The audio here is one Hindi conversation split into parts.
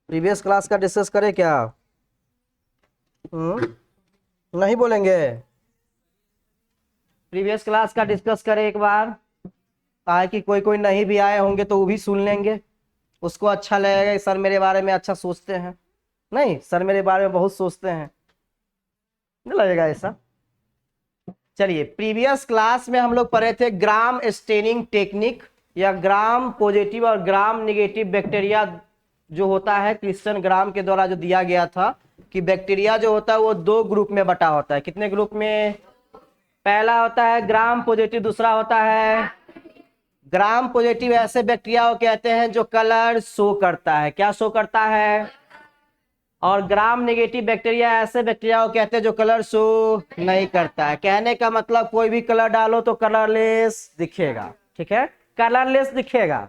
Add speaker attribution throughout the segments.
Speaker 1: प्रीवियस क्लास का डिस्कस करें क्या? नहीं बोलेंगे? प्रीवियस क्लास का डिस्कस करें एक बार, ताकि कोई कोई नहीं भी आए होंगे तो वो भी सुन लेंगे, उसको अच्छा लगेगा कि सर मेरे बारे में अच्छा सोचते हैं। नहीं, सर मेरे बारे में बहुत सोचते हैं, नहीं लगेगा ऐसा? चलिए, प्रीवियस क्लास में हम लोग पढ़े थे ग्राम स्टेनिंग टेक्निक, या ग्राम पॉजिटिव और ग्राम निगेटिव बैक्टीरिया जो होता है क्रिस्टियन ग्राम के द्वारा जो दिया गया था कि बैक्टीरिया जो होता है वो दो ग्रुप में बटा होता है। कितने ग्रुप में? पहला होता है ग्राम पॉजिटिव, दूसरा होता है ग्राम पॉजिटिव। ऐसे बैक्टीरिया को कहते हैं जो कलर शो करता है। क्या शो करता है? और ग्राम नेगेटिव बैक्टीरिया ऐसे बैक्टीरिया को कहते हैं जो कलर शो नहीं करता है। कहने का मतलब कोई भी कलर डालो तो कलरलेस दिखेगा, ठीक है, कलरलेस दिखेगा,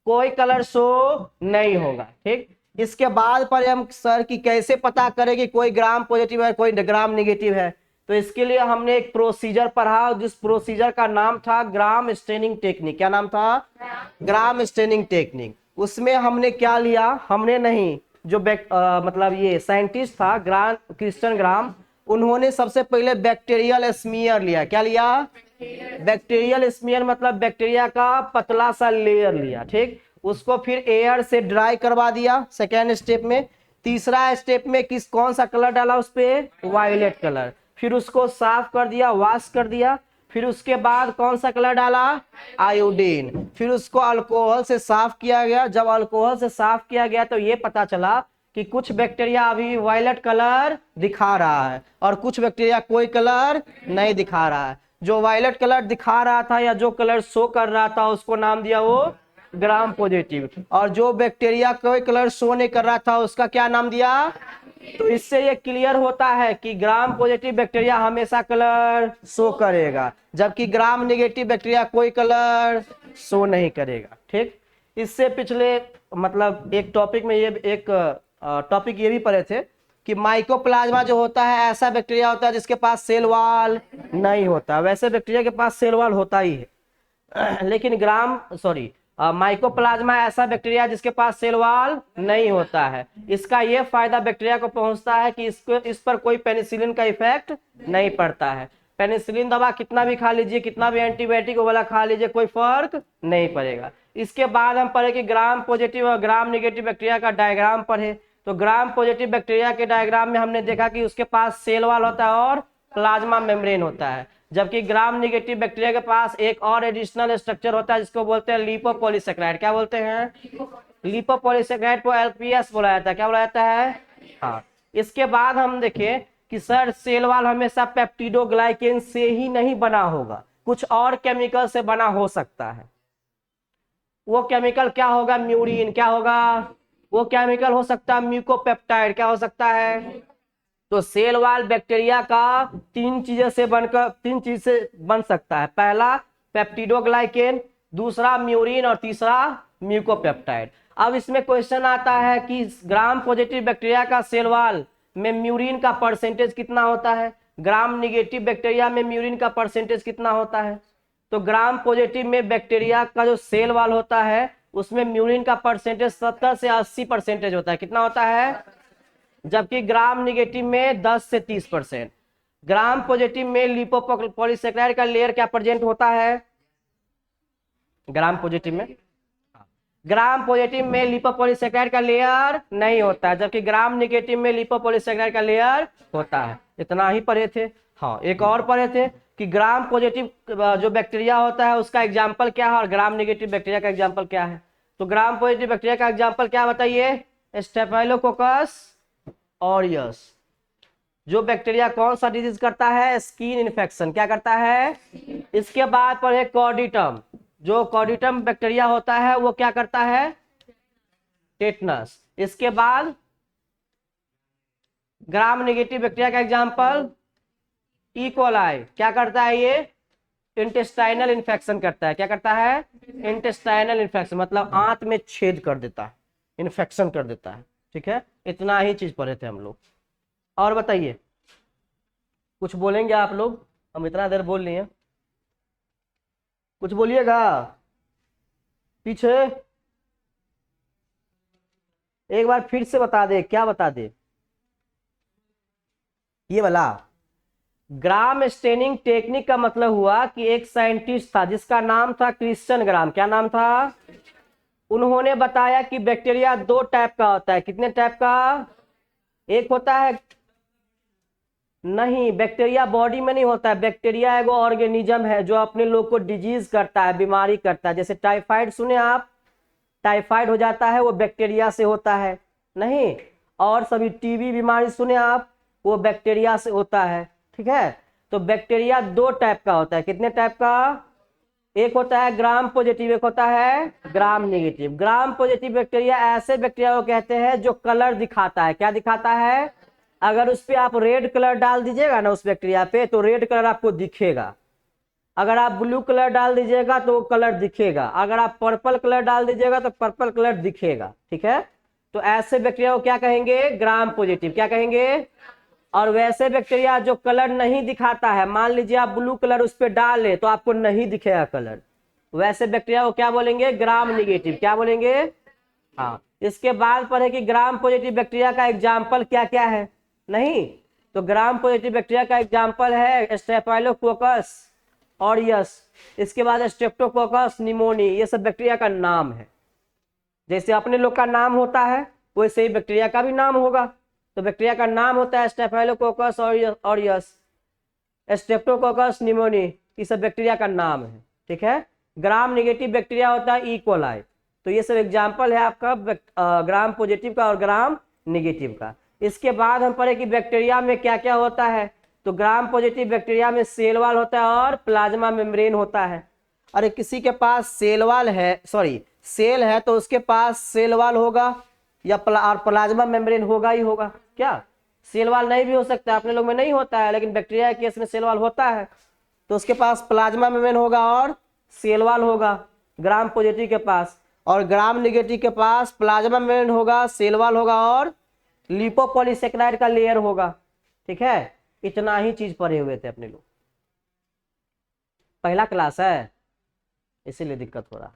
Speaker 1: कोई कलर शो नहीं होगा। ठीक, इसके बाद पर हम सर की कैसे पता करें कि कोई ग्राम पॉजिटिव है कोई ग्राम नेगेटिव है, तो इसके लिए हमने एक प्रोसीजर पढ़ा, जिस प्रोसीजर का नाम था ग्राम स्टेनिंग टेक्निक। क्या नाम था? Gram staining technique. उसमें हमने क्या लिया, हमने नहीं, जो मतलब ये साइंटिस्ट था ग्राम क्रिस्टियन ग्राम, उन्होंने सबसे पहले बैक्टीरियल स्मीयर लिया। क्या लिया? बैक्टीरियल स्मीयर मतलब बैक्टीरिया का पतला सा लेयर लिया। ठीक, उसको फिर एयर से ड्राई करवा दिया सेकेंड स्टेप में। तीसरा स्टेप में कौन सा कलर डाला उस पे? Violet colour. फिर उसको साफ कर दिया, वॉश कर दिया। फिर उसके बाद कौन सा कलर डाला? आयोडीन। फिर उसको अल्कोहल से साफ किया गया। जब अल्कोहल से साफ किया गया तो ये पता चला कि कुछ बैक्टीरिया अभी वायलेट कलर दिखा रहा है और कुछ बैक्टीरिया कोई कलर नहीं दिखा रहा है। जो वायलेट कलर दिखा रहा था या जो कलर शो कर रहा था उसको नाम दिया वो ग्राम पॉजिटिव, और जो बैक्टीरिया कोई कलर शो नहीं कर रहा था उसका क्या नाम दिया? तो इससे ये क्लियर होता है कि ग्राम पॉजिटिव बैक्टीरिया हमेशा कलर शो करेगा, जबकि ग्राम नेगेटिव बैक्टीरिया कोई कलर शो नहीं करेगा। ठीक, इससे पिछले मतलब एक टॉपिक में ये एक टॉपिक ये भी पढ़े थे कि माइकोप्लाज्मा जो होता है ऐसा बैक्टीरिया होता है जिसके पास सेल वॉल नहीं होता। वैसे बैक्टीरिया के पास सेल वॉल होता ही है, लेकिन माइकोप्लाज्मा ऐसा बैक्टीरिया जिसके पास सेल वॉल नहीं होता है। इसका यह फायदा बैक्टीरिया को पहुंचता है कि इस पर कोई पेनिसिलिन का इफेक्ट नहीं पड़ता है। पेनिसिलिन दवा कितना भी खा लीजिए, कितना भी एंटीबायोटिक वाला खा लीजिए, कोई फर्क नहीं पड़ेगा। इसके बाद हम पढ़े कि ग्राम पॉजिटिव और ग्राम नेगेटिव बैक्टीरिया का डायग्राम पढ़े। तो ग्राम पॉजिटिव बैक्टीरिया के डायग्राम में हमने देखा कि उसके पास सेल वॉल होता है और प्लाज्मा मेम्ब्रेन होता है, जबकि ग्राम नेगेटिव बैक्टीरिया के पास एक और एडिशनल स्ट्रक्चर होता है जिसको बोलते हैं लिपोपॉलीसेकेराइड। क्या बोलते हैं? लिपोपॉलीसेकेराइड को एलपीएस बोला जाता है। क्या बोला जाता है? हाँ। इसके बाद हम देखें कि सर सेल वॉल हमेशा पेप्टिडोग्लाइकेन से ही नहीं बना होगा, कुछ और केमिकल से बना हो सकता है। वो केमिकल क्या होगा? म्यूरिन। क्या होगा? वो केमिकल हो सकता है म्यूकोपेप्टाइड। क्या हो सकता है? तो सेल वॉल बैक्टीरिया का तीन चीज से बन सकता है। पहला पेप्टिडोग्लाइकेन, दूसरा म्यूरिन और तीसरा म्यूकोपेप्टाइड। अब इसमें क्वेश्चन आता है कि ग्राम पॉजिटिव बैक्टीरिया का सेल वॉल में म्यूरिन का परसेंटेज कितना होता है, ग्राम निगेटिव बैक्टीरिया में म्यूरिन का परसेंटेज कितना होता है। तो ग्राम पॉजिटिव में बैक्टीरिया का जो सेल वॉल होता है उसमें म्यूरिन का परसेंटेज 70 से 80% होता है। कितना होता है? जबकि ग्राम निगेटिव में 10 से 30%। ग्राम पॉजिटिव में लिपोपॉलीसेकेराइड का लेयर क्या प्रेजेंट होता है? ग्राम पॉजिटिव में लिपोपॉलीसेकेराइड का लेयर नहीं होता है, जबकि ग्राम नेगेटिव में लिपोपॉलीसेकेराइड का लेयर होता है। इतना ही पढ़े थे। हाँ, एक और पढ़े थे कि ग्राम पॉजिटिव जो बैक्टीरिया होता है उसका एग्जाम्पल क्या है और ग्राम नेगेटिव बैक्टीरिया का एग्जाम्पल क्या है। तो ग्राम पॉजिटिव बैक्टीरिया का एग्जाम्पल क्या बताइए? Staphylococcus aureus. जो बैक्टीरिया कौन सा डिजीज करता है? Skin infection. क्या करता है? इसके बाद पढ़े कॉर्डिटम। जो कॉर्डिटम बैक्टीरिया होता है वो क्या करता है? टेटनस। इसके बाद ग्राम नेगेटिव बैक्टीरिया का एग्जांपल इकोलाई। क्या करता है ये? इंटेस्टाइनल इन्फेक्शन करता है। क्या करता है? इंटेस्टाइनल इन्फेक्शन मतलब आंत में छेद कर देता है, इन्फेक्शन कर देता है। ठीक है, इतना ही चीज पढ़े थे हम लोग। और बताइए, कुछ बोलेंगे आप लोग? हम इतना देर बोल लिए, कुछ बोलिएगा पीछे। एक बार फिर से बता दे, क्या बता दे? ये वाला ग्राम स्टेनिंग टेक्निक का मतलब हुआ कि एक साइंटिस्ट था जिसका नाम था क्रिश्चियन ग्राम। क्या नाम था? उन्होंने बताया कि बैक्टीरिया दो टाइप का होता है। कितने टाइप का? एक होता है, नहीं, बैक्टीरिया बॉडी में नहीं होता है। बैक्टीरिया एगो ऑर्गेनिज्म है जो अपने लोग को डिजीज करता है, बीमारी करता है। जैसे टाइफाइड सुने आप, टाइफाइड हो जाता है वो बैक्टीरिया से होता है, नहीं? और सभी टीबी बीमारी सुने आप, वो बैक्टीरिया से होता है, ठीक है? तो बैक्टीरिया दो टाइप का होता है। कितने टाइप का? एक होता है ग्राम पॉजिटिव, एक होता है gram negative. Gram positive bacteria ऐसे बैक्टीरिया को कहते हैं जो कलर दिखाता है। क्या दिखाता है? अगर उस पे आप रेड कलर डाल दीजिएगा ना उस बैक्टीरिया पे, तो रेड कलर आपको दिखेगा। अगर आप ब्लू कलर डाल दीजिएगा तो वो कलर दिखेगा। अगर आप पर्पल कलर डाल दीजिएगा तो पर्पल कलर दिखेगा, ठीक है? तो ऐसे बैक्टीरिया को क्या कहेंगे? Gram positive. क्या कहेंगे? और वैसे बैक्टीरिया जो कलर नहीं दिखाता है, मान लीजिए आप ब्लू कलर उस पर डाले तो आपको नहीं दिखेगा कलर, वैसे बैक्टीरिया को क्या बोलेंगे? Gram negative. क्या बोलेंगे? हाँ। इसके बाद पढ़े कि ग्राम पॉजिटिव बैक्टीरिया का एग्जाम्पल क्या क्या है, नहीं? तो ग्राम पॉजिटिव बैक्टीरिया का एग्जाम्पल है स्टेफाइलोकोकस ऑरियस, इसके बाद स्ट्रेप्टोकोकस निमोनी। ये सब बैक्टीरिया का नाम है। जैसे अपने लोग का नाम होता है वैसे ही बैक्टीरिया का भी नाम होगा। तो बैक्टीरिया का नाम होता है स्टेफाइलोकोकस ऑरियस, स्ट्रेप्टोकोकस निमोनी। ये सब बैक्टीरिया का नाम है, ठीक है? ग्राम नेगेटिव बैक्टीरिया होता है इकोलाई। तो ये सब एग्जाम्पल है आपका ग्राम पॉजिटिव का और ग्राम नेगेटिव का। इसके बाद हम पढ़े कि बैक्टीरिया में क्या क्या होता है। तो ग्राम पॉजिटिव बैक्टीरिया में सेल वॉल होता है और प्लाज्मा मेम्ब्रेन होता है। अरे किसी के पास सेल वॉल है, सॉरी सेल है, तो उसके पास सेल वॉल होगा या प्लाज्मा मेम्ब्रेन होगा ही होगा। क्या सेल वॉल नहीं भी हो सकता है? अपने लोग में नहीं होता है, लेकिन बैक्टीरिया के केस में सेल वॉल होता है। तो उसके पास प्लाज्मा मेम्ब्रेन होगा और सेल वॉल होगा ग्राम पॉजिटिव के पास। और ग्राम नेगेटिव के पास प्लाज्मा मेम्ब्रेन होगा, सेल वॉल होगा और लिपोपॉलीसेकेराइड का लेयर होगा, ठीक है? इतना ही चीज पढ़े हुए थे अपने लोग। पहला क्लास है इसीलिए दिक्कत हो रहा।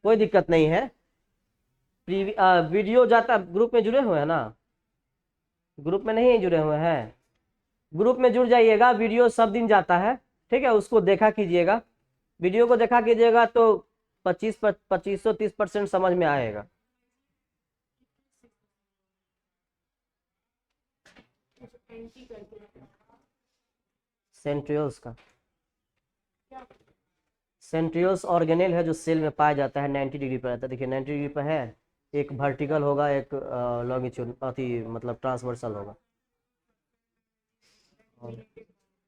Speaker 1: कोई दिक्कत नहीं है। वीडियो जाता, ग्रुप में जुड़े हुए हैं ना? ग्रुप में नहीं जुड़े हुए हैं? ग्रुप में जुड़ जाइएगा। वीडियो सब दिन जाता है, ठीक है? उसको देखा कीजिएगा, वीडियो को देखा कीजिएगा तो 25-30% समझ में आएगा। सेंट्रियोल्स का, सेंट्रियोल्स ऑर्गेनेल है जो सेल में पाया जाता है, 90 डिग्री पर रहता है। देखिए 90 डिग्री पर है, एक वर्टिकल होगा, एक लॉन्गिट्यूड अति मतलब ट्रांसवर्सल होगा।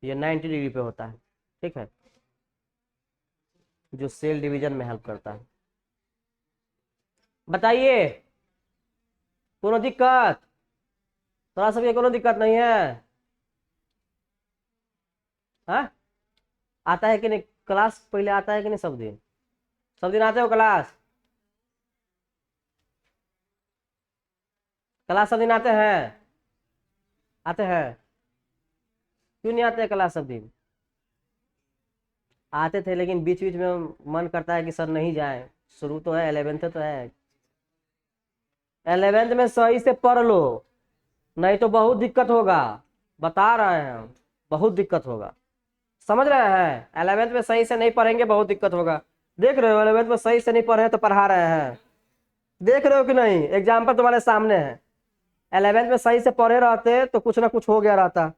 Speaker 1: ये 90 डिग्री पे होता है, ठीक है? जो सेल डिवीजन में हेल्प करता है। बताइए कोनो दिक्कत? थोड़ा सा भी कोनो दिक्कत नहीं है? हाँ, आता है कि नहीं क्लास? पहले आता है कि नहीं? सब दिन, सब दिन आते हो क्लास? क्लास सब दिन आते हैं? आते हैं? क्यों नहीं आते क्लास सब दिन? आते थे लेकिन बीच बीच में मन करता है कि सर नहीं जाए। शुरू तो है, 11th तो है, 11th में सही से पढ़ लो, नहीं तो बहुत दिक्कत होगा। बता रहे हैं हम, बहुत दिक्कत होगा। समझ रहे हैं? 11th में सही से नहीं पढ़ेंगे बहुत दिक्कत होगा। देख रहे हो 11th में सही से नहीं पढ़े तो पढ़ा रहे हैं, देख रहे हो कि नहीं? एग्जाम्पल तुम्हारे सामने है। 11th में सही से पढ़े रहते तो कुछ ना कुछ हो गया रहता,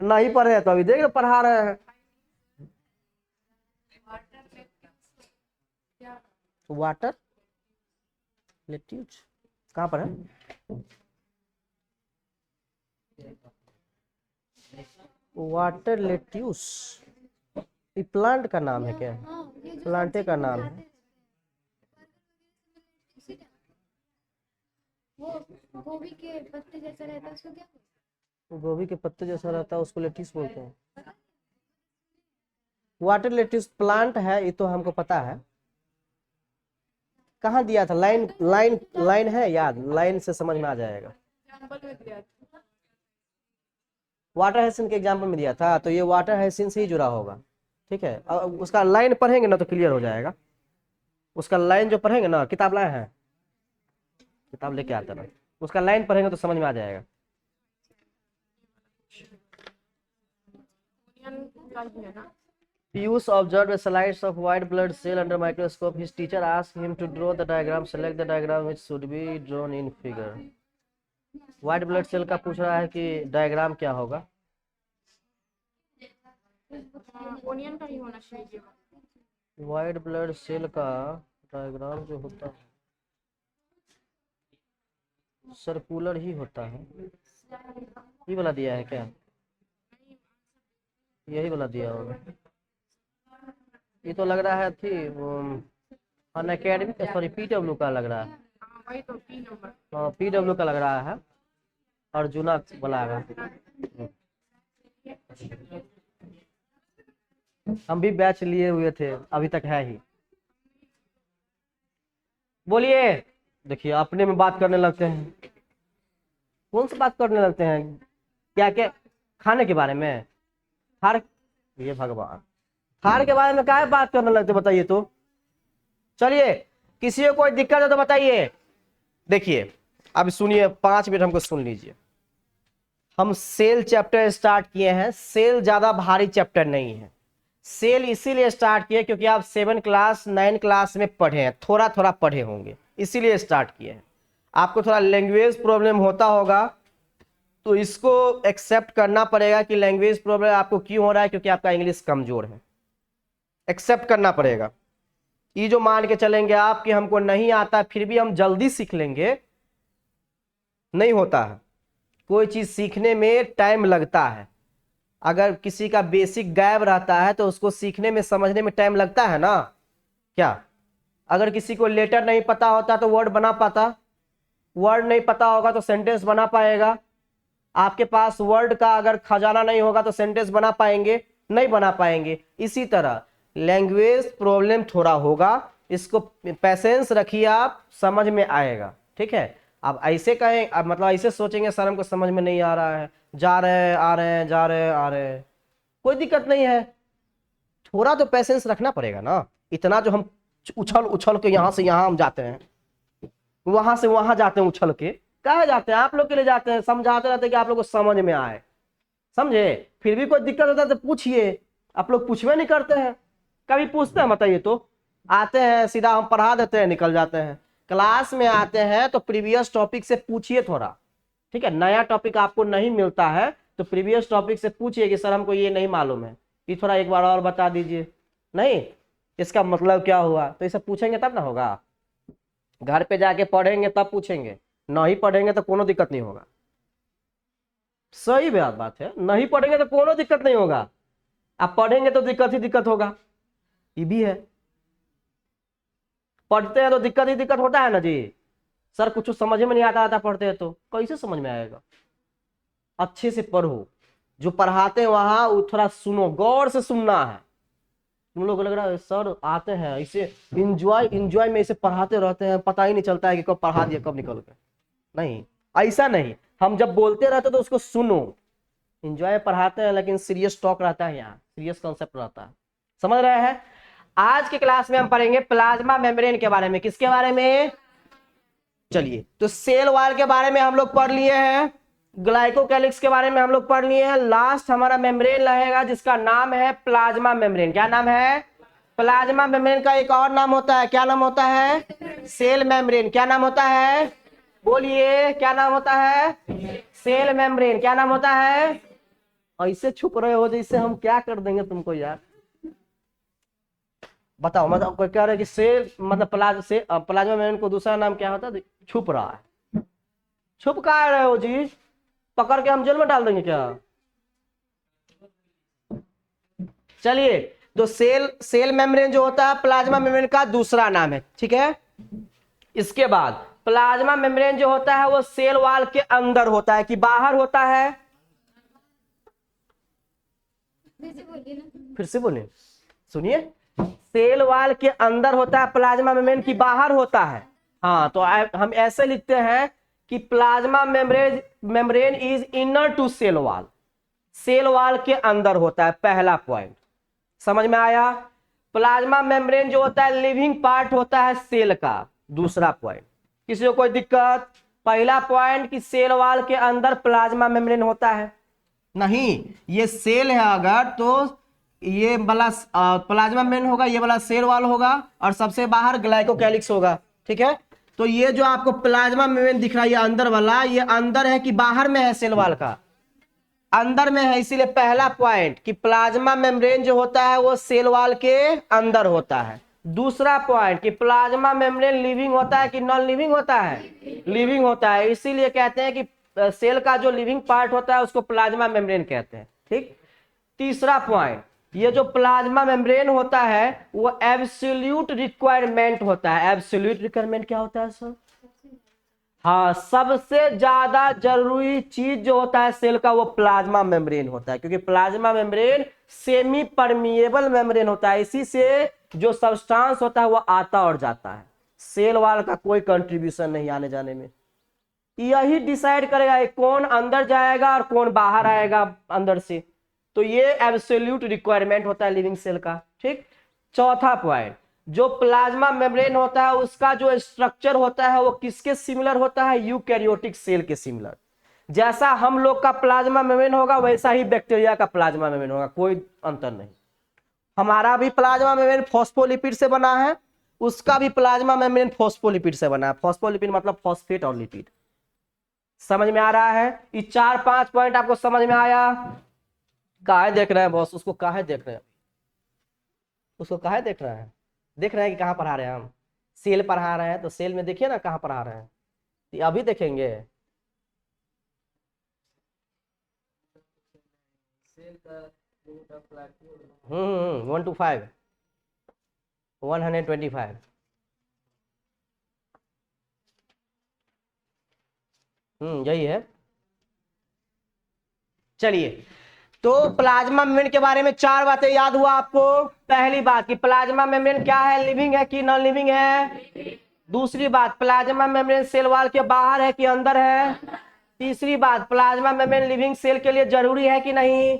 Speaker 1: नहीं पढ़े तो अभी देख रहे पढ़ा रहे हैं। वाटर लेट्यूज कहाँ पर है? वाटर लेट्यूस ये प्लांट का नाम है क्या? प्लांटे का नाम है।
Speaker 2: वो गोभी के पत्ते जैसा रहता है उसको क्या?
Speaker 1: गोभी के पत्ते जैसा रहता है उसको लेट्यूस बोलते हैं। वाटर लेट्यूस प्लांट है, ये तो हमको पता है। कहाँ दिया था? लाइन लाइन लाइन है याद, लाइन से समझ में आ जाएगा। वाटर हाइसिन के एग्जाम्पल में दिया था, तो ये वाटर हाइसिन से ही जुड़ा होगा, ठीक है? अब उसका लाइन पढ़ेंगे ना तो क्लियर हो जाएगा। उसका लाइन जो पढ़ेंगे ना, किताब लाए हैं, किताब लेके आते ना, उसका लाइन पढ़ेंगे तो समझ में आ जाएगा। Piyush observed slides of white blood cell under microscope. His teacher asked him to draw the diagram. Select the diagram which should be drawn in figure. White blood cell का पूछ रहा है कि डायग्राम क्या होगा।
Speaker 3: ओनियन का ही होना चाहिए।
Speaker 1: व्हाइट ब्लड सेल का डायग्राम जो होता है सर्कुलर ही होता है। ये वाला दिया है क्या, यही वाला दिया होगा। ये तो लग रहा है थी अनअकैडमिक, सॉरी PW का लग रहा है।
Speaker 3: वही तो पी नंबर।
Speaker 1: हाँ PW का लग रहा है, अर्जुना वाला है। हम भी बैच लिए हुए थे, अभी तक है ही। बोलिए, देखिए अपने में बात करने लगते हैं। कौन सी बात करने लगते हैं, क्या क्या खाने के बारे में, थार, ये भगवान, थार के बारे में क्या बात करने लगते बताइए तो। चलिए किसी को कोई दिक्कत है तो बताइए। देखिए अब सुनिए, 5 मिनट हमको सुन लीजिए। हम सेल चैप्टर स्टार्ट किए हैं। सेल ज्यादा भारी चैप्टर नहीं है। सेल इसीलिए स्टार्ट किए क्योंकि आप 7 क्लास 9 क्लास में पढ़े हैं, थोड़ा थोड़ा पढ़े होंगे, इसीलिए स्टार्ट किए हैं। आपको थोड़ा लैंग्वेज प्रॉब्लम होता होगा तो इसको एक्सेप्ट करना पड़ेगा कि लैंग्वेज प्रॉब्लम आपको क्यों हो रहा है, क्योंकि आपका इंग्लिश कमजोर है। एक्सेप्ट करना पड़ेगा। ये जो मान के चलेंगे आप कि हमको नहीं आता फिर भी हम जल्दी सीख लेंगे, नहीं होता है। कोई चीज सीखने में टाइम लगता है। अगर किसी का बेसिक गायब रहता है तो उसको सीखने में समझने में टाइम लगता है ना। क्या अगर किसी को लेटर नहीं पता होता तो वर्ड बना पाता, वर्ड नहीं पता होगा तो सेंटेंस बना पाएगा। आपके पास वर्ड का अगर खजाना नहीं होगा तो सेंटेंस बना पाएंगे, नहीं बना पाएंगे। इसी तरह लैंग्वेज प्रॉब्लम थोड़ा होगा, इसको पेशेंस रखिए, आप समझ में आएगा। ठीक है। अब ऐसे कहें, अब मतलब ऐसे सोचेंगे सर हमको समझ में नहीं आ रहा है, जा रहे हैं आ रहे हैं, जा रहे हैं आ रहे हैं, कोई दिक्कत नहीं है। थोड़ा तो पेशेंस रखना पड़ेगा ना। इतना जो हम उछल उछल के यहाँ से यहाँ हम जाते हैं, वहां से वहां जाते हैं, उछल के कहा जाते हैं, आप लोग के लिए जाते हैं, समझाते रहते हैं कि आप लोग को समझ में आए, समझे। फिर भी कोई दिक्कत होता है तो पूछिए। आप लोग पूछवे नहीं करते हैं, कभी पूछते हैं बताइए तो। आते हैं सीधा हम पढ़ा देते हैं, निकल जाते हैं। क्लास में आते हैं तो प्रीवियस टॉपिक से पूछिए थोड़ा। ठीक है, नया टॉपिक आपको नहीं मिलता है तो प्रीवियस टॉपिक से पूछिए कि सर हमको ये नहीं मालूम है, ये थोड़ा एक बार और बता दीजिए। नहीं इसका मतलब क्या हुआ, तो ये सब पूछेंगे तब ना होगा। घर पे जाके पढ़ेंगे तब पूछेंगे, नहीं पढ़ेंगे तो कोनो दिक्कत नहीं होगा। सही बात है, नहीं पढ़ेंगे तो कोनो दिक्कत नहीं होगा, आप पढ़ेंगे तो दिक्कत ही दिक्कत होगा। ये भी है, पढ़ते हैं तो दिक्कत ही दिक्कत होता है ना जी। सर कुछ समझ में नहीं आता पढ़ते हैं तो कैसे समझ में आएगा। अच्छे से पढ़ो, जो पढ़ाते हैं वहां वो थोड़ा सुनो, गौर से सुनना है। तुम लोग लग रहा है सर आते हैं इसे इंजॉय में इसे पढ़ाते रहते हैं, पता ही नहीं चलता है कि कब पढ़ा दिया कब निकल गए। नहीं ऐसा नहीं, हम जब बोलते रहते तो उसको सुनो। इंजॉय पढ़ाते हैं लेकिन सीरियस टॉक रहता है, यहाँ सीरियस कॉन्सेप्ट रहता है, समझ रहे हैं। आज के क्लास में हम पढ़ेंगे प्लाज्मा मेम्ब्रेन के बारे में। किसके बारे में, चलिए तो सेल वॉल के बारे में हम लोग पढ़ लिए हैं, ग्लाइकोकैलिक्स के बारे में हम लोग पढ़ लिए हैं। लास्ट हमारा मेम्ब्रेन रहेगा जिसका नाम है प्लाज्मा मेम्ब्रेन। क्या नाम है, प्लाज्मा मेम्ब्रेन का एक और नाम होता है, क्या नाम होता है, सेल मेम्ब्रेन। क्या नाम होता है, बोलिए क्या नाम होता है, सेल मेम्ब्रेन। क्या नाम होता है, ऐसे छुप रहे हो जैसे हम क्या कर देंगे तुमको यार, बताओ। मतलब कोई कह रहे हैं कि सेल मतलब प्लाज्मा मेम्ब्रेन को दूसरा नाम क्या होता है, छुप रहा है। छुप कहा रहे हो जी, पकड़ के हम जेल में डाल देंगे क्या। चलिए तो सेल मेम्ब्रेन जो होता है प्लाज्मा मेम्ब्रेन का दूसरा नाम है। ठीक है, इसके बाद प्लाज्मा मेम्ब्रेन जो होता है वो सेल वॉल के अंदर होता है कि बाहर होता है। फिर से बोलिए, सुनिए, सेल वॉल के अंदर होता है प्लाज्मा मेम्ब्रेन की बाहर होता है। हाँ तो हम ऐसे लिखते हैं कि plasma membrane is inner to cell wall, cell wall के अंदर होता है। पहला पॉइंट समझ में आया। प्लाज्मा मेम्ब्रेन जो होता है लिविंग पार्ट होता है सेल का। दूसरा पॉइंट, किसी को कोई दिक्कत? पहला पॉइंट कि सेल वाल के अंदर प्लाज्मा मेम्ब्रेन होता है, नहीं, ये सेल है अगर तो ये वाला प्लाज्मा मेम्ब्रेन होगा, ये वाला सेल वाल होगा, और सबसे बाहर ग्लाइकोकैलिक्स होगा। ठीक है, तो ये जो आपको प्लाज्मा मेम्ब्रेन दिख रहा है ये अंदर वाला, ये अंदर है कि बाहर में है? सेल वाल का अंदर में है, इसीलिए पहला पॉइंट कि प्लाज्मा मेम्ब्रेन जो होता है वो सेल वाल के अंदर होता है। दूसरा पॉइंट कि प्लाज्मा मेम्ब्रेन लिविंग होता है कि नॉन लिविंग होता है? लिविंग होता है, इसीलिए कहते हैं कि सेल का जो लिविंग पार्ट होता है उसको प्लाज्मा मेम्ब्रेन कहते हैं। ठीक, तीसरा पॉइंट, ये जो प्लाज्मा मेम्ब्रेन होता है वो एब्सोल्यूट रिक्वायरमेंट होता है। एब्सोल्यूट रिक्वायरमेंट क्या होता है सर? हाँ, सबसे ज्यादा जरूरी चीज जो होता है सेल का वो प्लाज्मा मेम्ब्रेन होता है, क्योंकि plasma membrane semi permeable membrane होता है, इसी से जो सब्सटेंस होता है वो आता और जाता है। सेल वाल का कोई कंट्रीब्यूशन नहीं आने जाने में, यही डिसाइड करेगा कौन अंदर जाएगा और कौन बाहर आएगा अंदर से। तो ये एब्सोल्यूट रिक्वायरमेंट होता है लिविंग सेल का। ठीक, चौथा पॉइंट, जो प्लाज्मा मेम्ब्रेन होता है उसका जो स्ट्रक्चर होता है वो किसके सिमिलर होता है? यूकैरियोटिक सेल के सिमिलर। जैसा हम लोग का प्लाज्मा मेम्ब्रेन होगा वैसा ही बैक्टीरिया का प्लाज्मा मेम्ब्रेन होगा, कोई अंतर नहीं। हमारा भी प्लाज्मा मेम्ब्रेन फॉस्फोलिपिड से बना है, उसका भी प्लाज्मा मेम्ब्रेन फॉस्फोलिपिड से बना है। फॉस्फोलिपिड मतलब फॉस्फेट और लिपिड। समझ में आ रहा है? ये 4-5 पॉइंट आपको समझ में आया? काहे देख रहे हैं बॉस? उसको काहे देख रहे हैं? उसको काहे देख रहे हैं? देख रहे हैं कि कहाँ पढ़ा रहे हैं हम? सेल पढ़ा रहे हैं तो सेल में देखिए ना कहाँ पढ़ा रहे हैं, ये अभी देखेंगे। सेल का 1 to 5 125। यही है। चलिए, तो प्लाज्मा मेम्ब्रेन के बारे में 4 बातें याद हुआ आपको। पहली बात कि प्लाज्मा मेम्ब्रेन क्या है? लिविंग है कि नॉन लिविंग है? दूसरी बात, प्लाज्मा मेम्ब्रेन सेल वाल के बाहर है कि अंदर है? तीसरी बात, प्लाज्मा मेम्ब्रेन लिविंग सेल के लिए जरूरी है कि नहीं?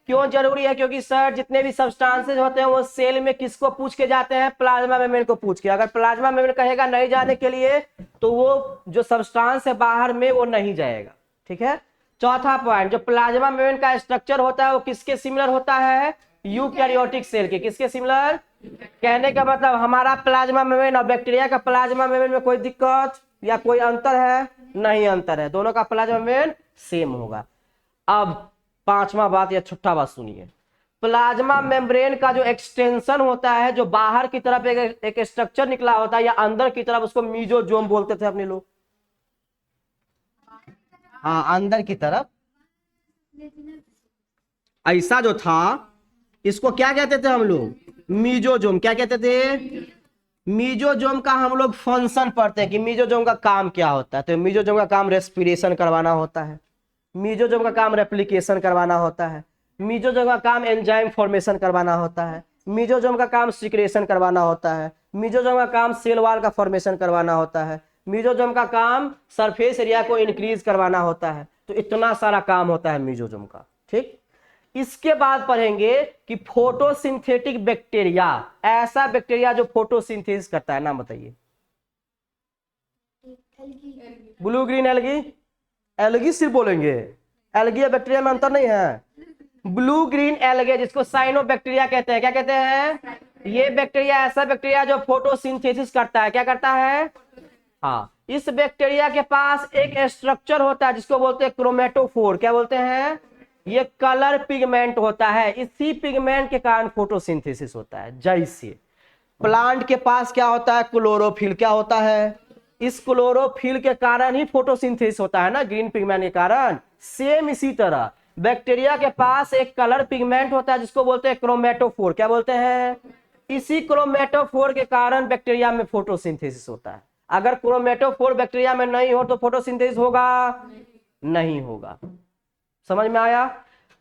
Speaker 1: क्यों जरूरी है? क्योंकि सर जितने भी सब्सटेंसेज होते हैं वो सेल में किसको पूछ के जाते हैं? प्लाज्मा मेम्ब्रेन को पूछ के। अगर प्लाज्मा मेम्ब्रेन कहेगा नहीं जाने के लिए तो वो जो सब्सटेंस है बाहर में वो नहीं जाएगा। ठीक है, चौथा पॉइंट, जो प्लाज्मा मेम्ब्रेन का स्ट्रक्चर होता है वो किसके सिमिलर होता है? यूकैरियोटिक सेल के। किसके सिमिलर? कहने का मतलब हमारा प्लाज्मा मेम्ब्रेन और बैक्टीरिया का प्लाज्मा मेम्ब्रेन में कोई दिक्कत या कोई अंतर है? नहीं अंतर है, दोनों का प्लाज्मा मेम्ब्रेन सेम होगा। अब 5वां बात या छठा बात सुनिए, प्लाज्मा मेम्ब्रेन का जो एक्सटेंशन होता है, जो बाहर की तरफ एक स्ट्रक्चर निकला होता है या अंदर की तरफ, उसको मीजोजोम बोलते थे अपने लोग। हाँ, अंदर की तरफ ऐसा जो था इसको क्या कहते थे हम लोग? मीजोजोम। क्या कहते थे? मीजोजोम का हम लोग फंक्शन पढ़ते हैं कि मीजोजोम का काम क्या होता है। तो मीजोजोम का काम रेस्पिरेशन करवाना होता है, मीजोजोम का काम रेप्लिकेशन करवाना होता है, मीजोजोम का काम एंजाइम फॉर्मेशन करवाना होता है, मीजोजोम का काम सिक्रेशन करवाना होता है, मीजोजोम का काम सेल वाल का फॉर्मेशन करवाना होता है, मीजोजोम का काम सरफेस एरिया को इंक्रीज करवाना होता है। तो इतना सारा काम होता है मीजोजोम का। ठीक, इसके बाद पढ़ेंगे कि फोटोसिंथेटिक बैक्टीरिया, ऐसा बैक्टीरिया जो फोटोसिंथेसिस करता है, नाम बताइए। Blue green algae. एल्गी सिर्फ बोलेंगे, एल्गी या बैक्टीरिया में अंतर नहीं है। ब्लू ग्रीन एल्गे जिसको साइनोबैक्टीरिया कहते हैं। क्या कहते हैं? ये बैक्टीरिया ऐसा बैक्टीरिया जो फोटोसिंथेसिस करता है। क्या करता है? हाँ, इस बैक्टीरिया के पास एक स्ट्रक्चर होता है जिसको बोलते हैं क्रोमेटोफोर। क्या बोलते हैं? ये कलर पिगमेंट होता है, इसी पिगमेंट के कारण फोटोसिंथेसिस होता है। जैसे प्लांट के पास क्या होता है? क्लोरोफिल। क्या होता है? इस क्लोरोफिल के कारण ही फोटोसिंथेसिस होता है ना, ग्रीन पिगमेंट के कारण। सेम इसी तरह बैक्टीरिया के पास एक कलर पिगमेंट होता है जिसको बोलते हैं क्रोमेटोफोर। क्या बोलते हैं? इसी क्रोमेटोफोर के कारण बैक्टीरिया में फोटोसिंथेसिस होता है। अगर क्रोमेटोफोर बैक्टीरिया में नहीं हो तो फोटोसिंथेसिस होगा? नहीं होगा। समझ में आया?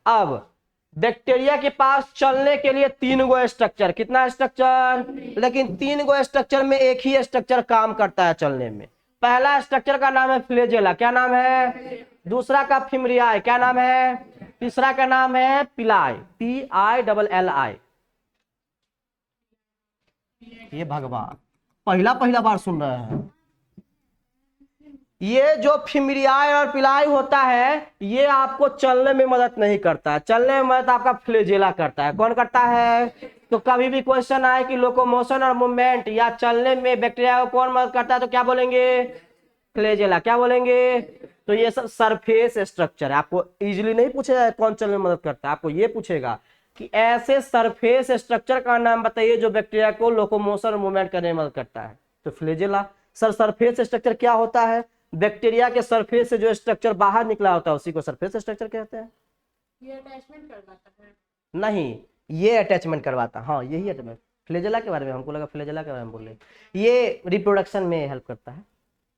Speaker 1: अब बैक्टीरिया के पास चलने के लिए 3 गो स्ट्रक्चर। कितना स्ट्रक्चर? लेकिन 3 गो स्ट्रक्चर में एक ही स्ट्रक्चर काम करता है चलने में। पहला स्ट्रक्चर का नाम है फ्लैजेला। क्या नाम है? दूसरा का फिमरियाई। क्या नाम है? तीसरा का नाम है पिलाई, PILLI। ये भगवान पहला पहला बार सुन रहे हैं। ये जो फिमरियाई और पिलाई होता है ये आपको चलने में मदद नहीं करता है, चलने में मदद आपका फ्लैजेला करता है। कौन करता है? तो कभी भी क्वेश्चन आए कि लोकोमोशन और मूवमेंट या चलने में बैक्टीरिया को कौन मदद करता है तो क्या बोलेंगे? फ्लैजेला। क्या बोलेंगे? तो ये सब सरफेस स्ट्रक्चर है। आपको इजीली नहीं पूछेगा कौन चलने में मदद करता है, आपको ये पूछेगा कि ऐसे सरफेस स्ट्रक्चर का नाम बताइए जो बैक्टीरिया को लोकोमोशन और मूवमेंट करने में मदद करता है। तो फ्लैजेला। सर सरफेस स्ट्रक्चर क्या होता है? बैक्टीरिया के सरफेस से जो स्ट्रक्चर बाहर निकला होता है उसी को सरफेस स्ट्रक्चर कहते हैं।
Speaker 3: ये अटैचमेंट करवाता है।
Speaker 1: नहीं, ये अटैचमेंट करवाता, हाँ यही अटैचमेंट। फ्लैजेला के बारे में हमको लगा फ्लैजेला के बारे में बोल रहे। ये रिप्रोडक्शन में हेल्प करता है।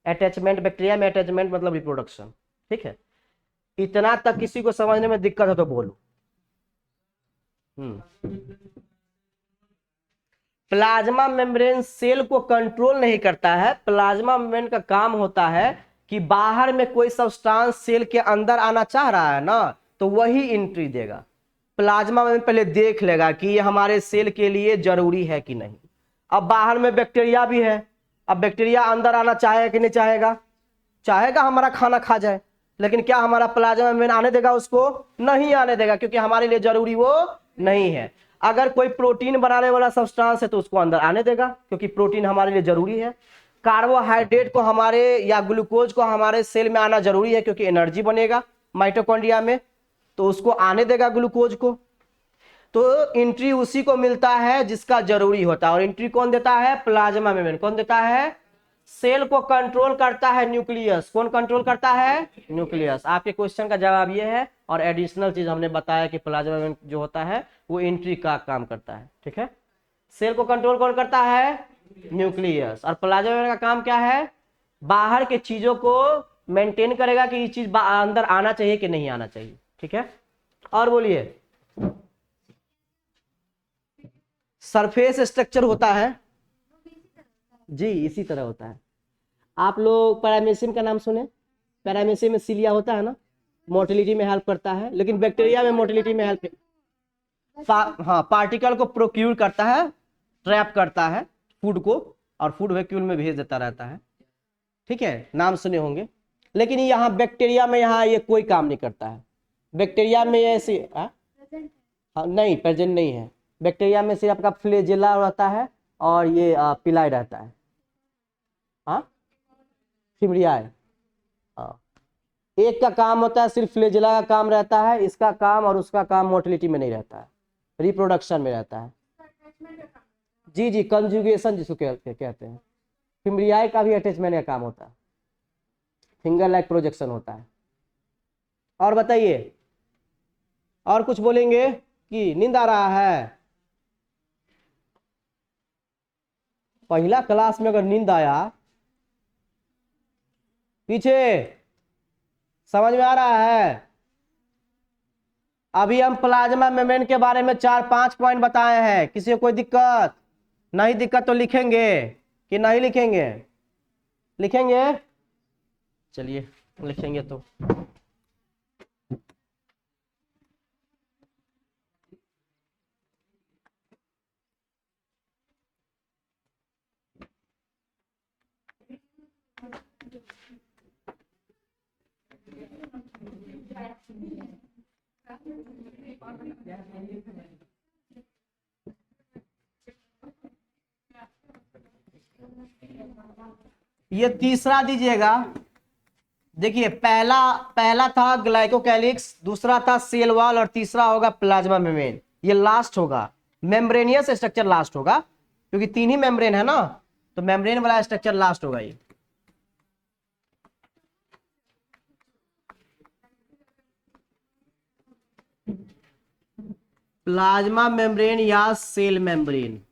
Speaker 1: अटैचमेंट, बैक्टीरिया में अटैचमेंट मतलब रिप्रोडक्शन। ठीक है, इतना तक किसी को समझने में दिक्कत है तो बोलो। प्लाज्मा मेम्ब्रेन सेल को कंट्रोल नहीं करता है। प्लाज्मा मेम्ब्रेन का काम होता है कि बाहर में कोई सब्सटेंस सेल के अंदर आना चाह रहा है ना तो वही एंट्री देगा। प्लाज्मा मेम्ब्रेन पहले देख लेगा कि ये हमारे सेल के लिए जरूरी है कि नहीं। अब बाहर में बैक्टीरिया भी है, अब बैक्टीरिया अंदर आना चाहेगा कि नहीं चाहेगा? चाहेगा हमारा खाना खा जाए, लेकिन क्या हमारा प्लाज्मा मेम्ब्रेन आने देगा उसको? नहीं आने देगा, क्योंकि हमारे लिए जरूरी वो नहीं है। अगर कोई प्रोटीन बनाने वाला सब्सटेंस है तो उसको अंदर आने देगा, क्योंकि प्रोटीन हमारे लिए जरूरी है। कार्बोहाइड्रेट को हमारे या ग्लूकोज को हमारे सेल में आना जरूरी है, क्योंकि एनर्जी बनेगा माइटोकॉन्ड्रिया में, तो उसको आने देगा ग्लूकोज को। तो एंट्री उसी को मिलता है जिसका जरूरी होता है। और एंट्री कौन देता है? Plasma membrane. कौन देता है? सेल को कंट्रोल करता है न्यूक्लियस। कौन कंट्रोल करता है? न्यूक्लियस। आपके क्वेश्चन का जवाब ये है। और एडिशनल चीज हमने बताया कि प्लाज्मा मेम्ब्रेन जो होता है वो एंट्री का काम करता है। ठीक है, सेल को कंट्रोल कौन करता है? न्यूक्लियस। और प्लाज्मा मेम्ब्रेन का काम क्या है? बाहर के चीजों को मेंटेन करेगा कि ये चीज अंदर आना चाहिए कि नहीं आना चाहिए। ठीक है, और बोलिए। सरफेस स्ट्रक्चर होता है जी, इसी तरह होता है। आप लोग पैरामीशियम का नाम सुने? पैरामीशियम में सीलिया होता है ना, मोटिलिटी में हेल्प करता है। लेकिन बैक्टीरिया में मोटिलिटी में हेल्प हाँ, पार्टिकल को प्रोक्यूर करता है, ट्रैप करता है फूड को, और फूड वैक्यूल में भेज देता रहता है। ठीक है, नाम सुने होंगे। लेकिन यहाँ बैक्टीरिया में यहाँ ये कोई काम नहीं करता है। बैक्टीरिया में ऐसी हाँ नहीं, प्रेजेंट नहीं है। बैक्टीरिया में सिर्फ आपका फ्लैजेला रहता है और ये पिलाई रहता है। हाँ, फिमरियाई। हाँ, एक का काम होता है सिर्फ फ्लैजेला का काम रहता है, इसका काम और उसका काम मोटिलिटी में नहीं रहता है, रिप्रोडक्शन में रहता है। जी जी, कंजुगेशन जिसको कहते हैं। फिमरियाई का भी अटैचमेंट का काम होता है, फिंगर लाइक प्रोजेक्शन होता है। और बताइए, और कुछ बोलेंगे कि नींद आ रहा है? पहला क्लास में अगर नींद आया, पीछे समझ में आ रहा है? अभी हम प्लाज्मा मेम्ब्रेन के बारे में 4-5 पॉइंट बताए हैं। किसी को कोई दिक्कत? नहीं दिक्कत तो लिखेंगे कि नहीं लिखेंगे? लिखेंगे, चलिए लिखेंगे तो। ये तीसरा दीजिएगा। देखिए, पहला था ग्लाइकोकैलिक्स, दूसरा था सेल वॉल, और तीसरा होगा प्लाज्मा मेम्ब्रेन। ये लास्ट होगा, मेम्ब्रेनियस स्ट्रक्चर लास्ट होगा, क्योंकि 3 ही मेम्ब्रेन है ना, तो मेम्ब्रेन वाला स्ट्रक्चर लास्ट होगा ये। प्लाज्मा मेम्ब्रेन या सेल मेम्ब्रेन।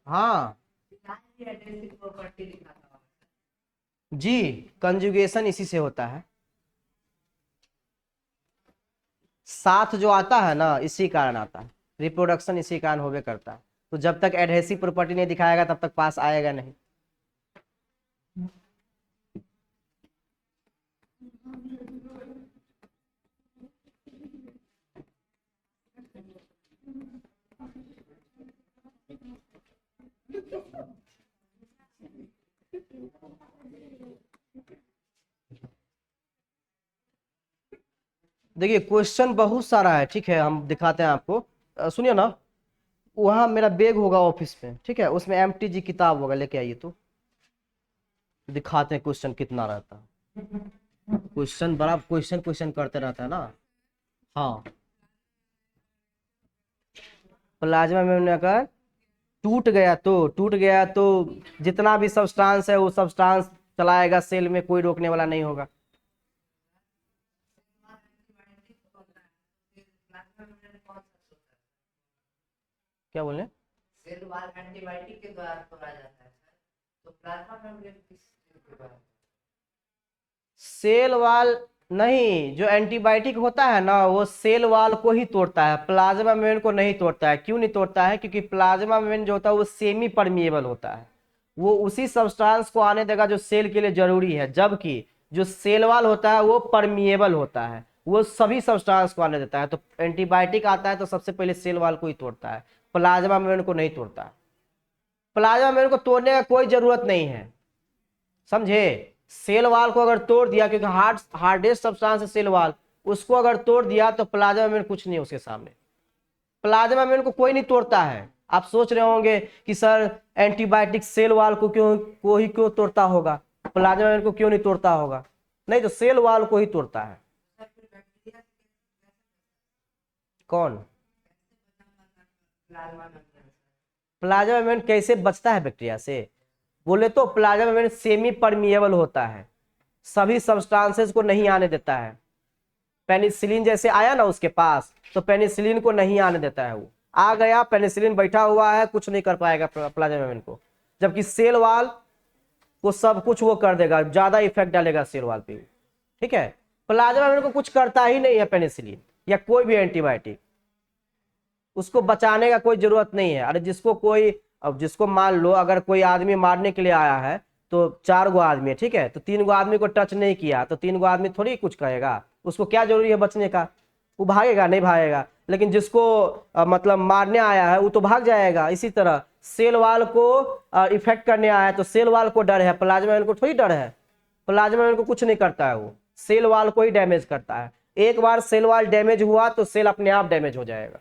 Speaker 1: हाँ जी, कंजुगेशन इसी से होता है। साथ जो आता है ना, इसी कारण आता है। रिप्रोडक्शन इसी कारण होवे करता है। तो जब तक एडहेसिव प्रॉपर्टी नहीं दिखाएगा तब तक पास आएगा नहीं। देखिए क्वेश्चन बहुत सारा है, ठीक है, हम दिखाते हैं आपको। सुनिए ना, वहां मेरा बैग होगा ऑफिस में, ठीक है, उसमें एमटीजी किताब होगा, लेके आइए तो दिखाते हैं क्वेश्चन कितना रहता है। क्वेश्चन बड़ा क्वेश्चन क्वेश्चन करते रहता है ना। हाँ, प्लाज्मा मेम्ब्रेन अगर टूट गया तो जितना भी सब्सटेंस है वो सब्सटेंस चलाएगा सेल में, कोई रोकने वाला नहीं होगा। क्या बोले?
Speaker 4: सेल वाल एंटीबायोटिक के द्वारा तोड़ा जाता है सर, तो प्लाज्मा मेम्ब्रेन किस के द्वारा?
Speaker 1: सेल वाल नहीं, जो एंटीबायोटिक होता है ना वो सेल वाल को ही तोड़ता है, प्लाज्मा मेम्ब्रेन को नहीं तोड़ता है। क्यों नहीं तोड़ता है? क्योंकि प्लाज्मा मेम्ब्रेन जो होता है वो सेमी परमिएबल होता है, वो उसी सब्सटेंस को आने देगा जो सेल के लिए जरूरी है, जबकि जो सेल वाल होता है वो परमिएबल होता है, वो सभी सब्सटेंस को आने देता है। तो एंटीबायोटिक आता है तो सबसे पहले सेल वाल को ही तोड़ता है, प्लाज्मा मेम्ब्रेन को नहीं तोड़ता है। प्लाज्मा मेम्ब्रेन को तोड़ने का कोई जरूरत नहीं है, समझे? सेल वाल को अगर तोड़ दिया, क्योंकि हार्डेस्ट सब्सटेंस है सेल वाल, उसको अगर तोड़ दिया तो प्लाज्मा मेम्ब्रेन कुछ नहीं है उसके सामने। प्लाज्मा मेम्ब्रेन को कोई नहीं तोड़ता है। आप सोच रहे होंगे कि सर एंटीबायोटिक सेल वाल को क्यों तोड़ता होगा, प्लाज्मा मेम्ब्रेन को क्यों नहीं तोड़ता होगा? नहीं, तो सेल वाल को ही तोड़ता है। कौन? प्लाज्मा मेम्ब्रेन कैसे बचता है बैक्टीरिया से? बोले तो प्लाज्मा मेम्ब्रेन सेमी परमिएबल होता है, सभी सब्सटेंसेस को नहीं आने देता है। पेनिसिलिन जैसे आया ना उसके पास, तो पेनिसिलिन को नहीं आने देता है, वो आ गया, पेनिसिलिन बैठा हुआ है, कुछ नहीं कर पाएगा प्लाज्मा मेम्ब्रेन को, जबकि सेल वाल को सब कुछ वो कर देगा, ज्यादा इफेक्ट डालेगा सेल वाल पे, ठीक है। प्लाज्मा मेम्ब्रेन को कुछ करता ही नहीं है पेनिसिलिन या कोई भी एंटीबायोटिक, उसको बचाने का कोई जरूरत नहीं है। अरे जिसको मान लो अगर कोई आदमी मारने के लिए आया है, तो 4 गो आदमी है, ठीक है, तो 3 गो आदमी को टच नहीं किया तो 3 गो आदमी थोड़ी कुछ करेगा, उसको क्या जरूरी है बचने का? वो भागेगा? नहीं भागेगा। लेकिन जिसको मतलब मारने आया है वो तो भाग जाएगा। इसी तरह सेल वाल को इफेक्ट करने आया है तो सेल वाल को डर है, प्लाज्मा मेम्ब्रेन को थोड़ी डर है। प्लाज्मा मेम्ब्रेन को कुछ नहीं करता है, वो सेल वाल को ही डैमेज करता है। एक बार सेल वाल डैमेज हुआ तो सेल अपने आप डैमेज हो जाएगा।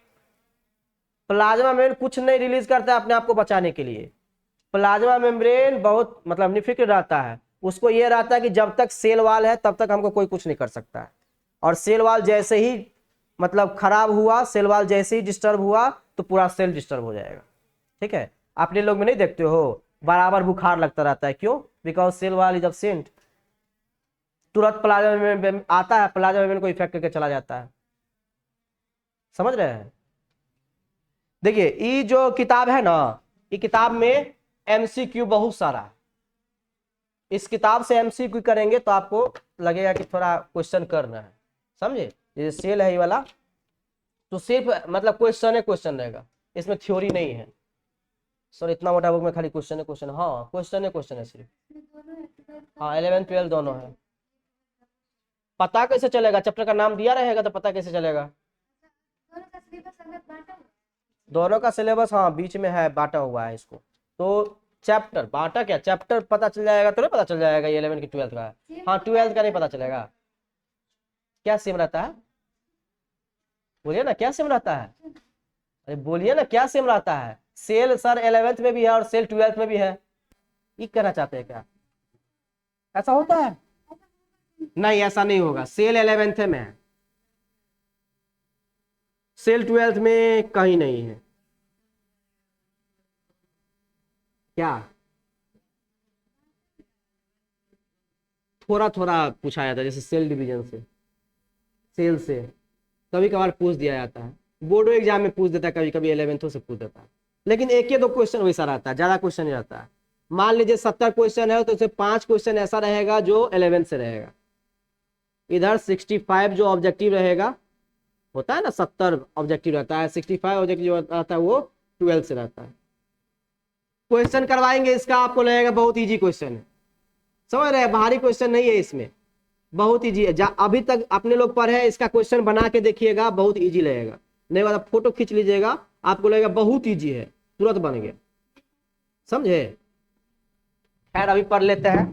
Speaker 1: प्लाज्मा मेम्ब्रेन कुछ नहीं रिलीज करता है अपने आप को बचाने के लिए। प्लाज्मा मेम्ब्रेन बहुत मतलब निफिक्र रहता है, उसको ये रहता है कि जब तक सेल वाल है तब तक हमको कोई कुछ नहीं कर सकता है, और सेल वाल जैसे ही मतलब खराब हुआ, सेल वाल जैसे ही डिस्टर्ब हुआ तो पूरा सेल डिस्टर्ब हो जाएगा, ठीक है। अपने लोग में नहीं देखते हो बराबर बुखार लगता रहता है, क्यों? Because cell wall is absent. तुरंत प्लाज्मा मेम्ब्रेन आता है, प्लाज्मा मेम्ब्रेन को इफेक्ट करके चला जाता है, समझ रहे हैं? देखिए ये जो किताब है ना, ये किताब में एमसीक्यू बहुत सारा है। इस किताब से एमसीक्यू करेंगे तो आपको लगेगा कि थोड़ा क्वेश्चन करना है, समझे? ये सेल है ये वाला, तो सिर्फ मतलब क्वेश्चन रहेगा, इसमें थ्योरी नहीं है। सर इतना मोटा बुक में खाली क्वेश्चन है, हाँ क्वेश्चन है सिर्फ। हाँ 11 12 दोनों है। पता कैसे चलेगा? चैप्टर का नाम दिया रहेगा तो पता कैसे चलेगा? दोनों का सिलेबस हाँ बीच में है, बांटा हुआ है इसको। तो चैप्टर बांटा क्या, चैप्टर पता चल जाएगा तो नहीं पता चल जाएगा ये 11 की 12 का है। हाँ 12 का नहीं पता चलेगा। क्या सेम रहता है? बोलिए ना क्या सेम रहता है? अरे बोलिए ना क्या सेम रहता है? सेल सर 11th में भी है और सेल 12th में भी है, ये कहना चाहते हैं क्या? ऐसा होता है? नहीं ऐसा नहीं होगा, सेल 11th में है, सेल 12th में कहीं नहीं है। क्या थोड़ा थोड़ा पूछा जाता है, जैसे सेल डिवीजन से, सेल से कभी कभार पूछ दिया जाता है, बोर्डो एग्जाम में पूछ देता है, कभी कभी 11th से पूछ देता है, लेकिन एक या दो क्वेश्चन वैसा रहता है, ज्यादा क्वेश्चन नहीं रहता है। मान लीजिए 70 क्वेश्चन है तो उसमें 5 क्वेश्चन ऐसा रहेगा जो 11 से रहेगा, इधर 65 जो ऑब्जेक्टिव रहेगा, होता है ना 70 ऑब्जेक्टिव रहता है, 65 ऑब्जेक्टिव जो रहता है वो 12 से रहता है। क्वेश्चन करवाएंगे इसका, आपको लगेगा बहुत इजी क्वेश्चन है, समझ रहे हैं? भारी क्वेश्चन नहीं है इसमें, बहुत इजी है। अभी तक अपने लोग पढ़े हैं, इसका क्वेश्चन बना के देखिएगा, बहुत इजी लगेगा। नहीं वाला फोटो खींच लीजिएगा, आपको लगेगा बहुत इजी है, तुरंत बन गया, समझे? खैर अभी पढ़ लेते हैं।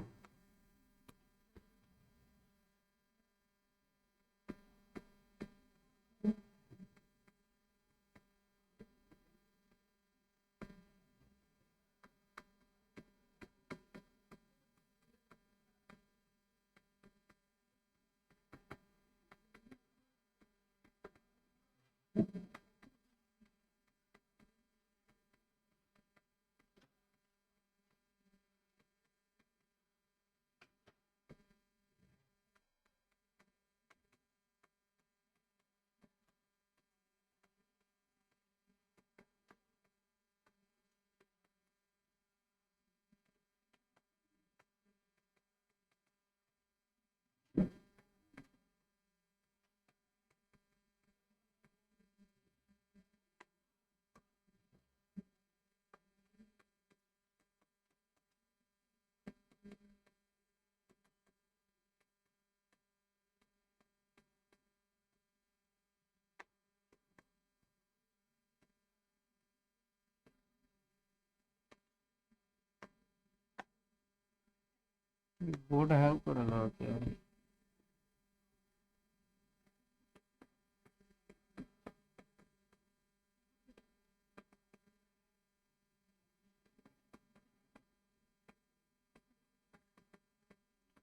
Speaker 1: बोर्ड हैंग कर रहा है क्या?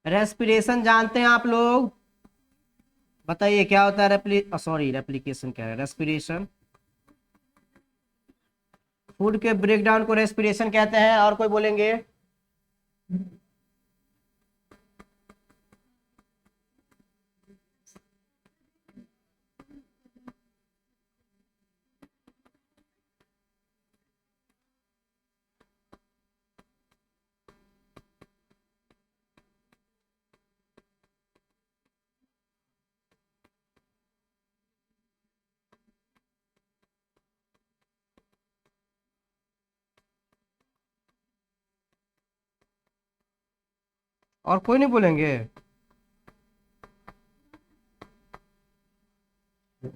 Speaker 1: रेस्पिरेशन जानते हैं आप लोग? बताइए क्या होता है सॉरी रेप्लिकेशन क्या है? रेस्पिरेशन, फूड के ब्रेकडाउन को रेस्पिरेशन कहते हैं। और कोई बोलेंगे? और कोई नहीं बोलेंगे?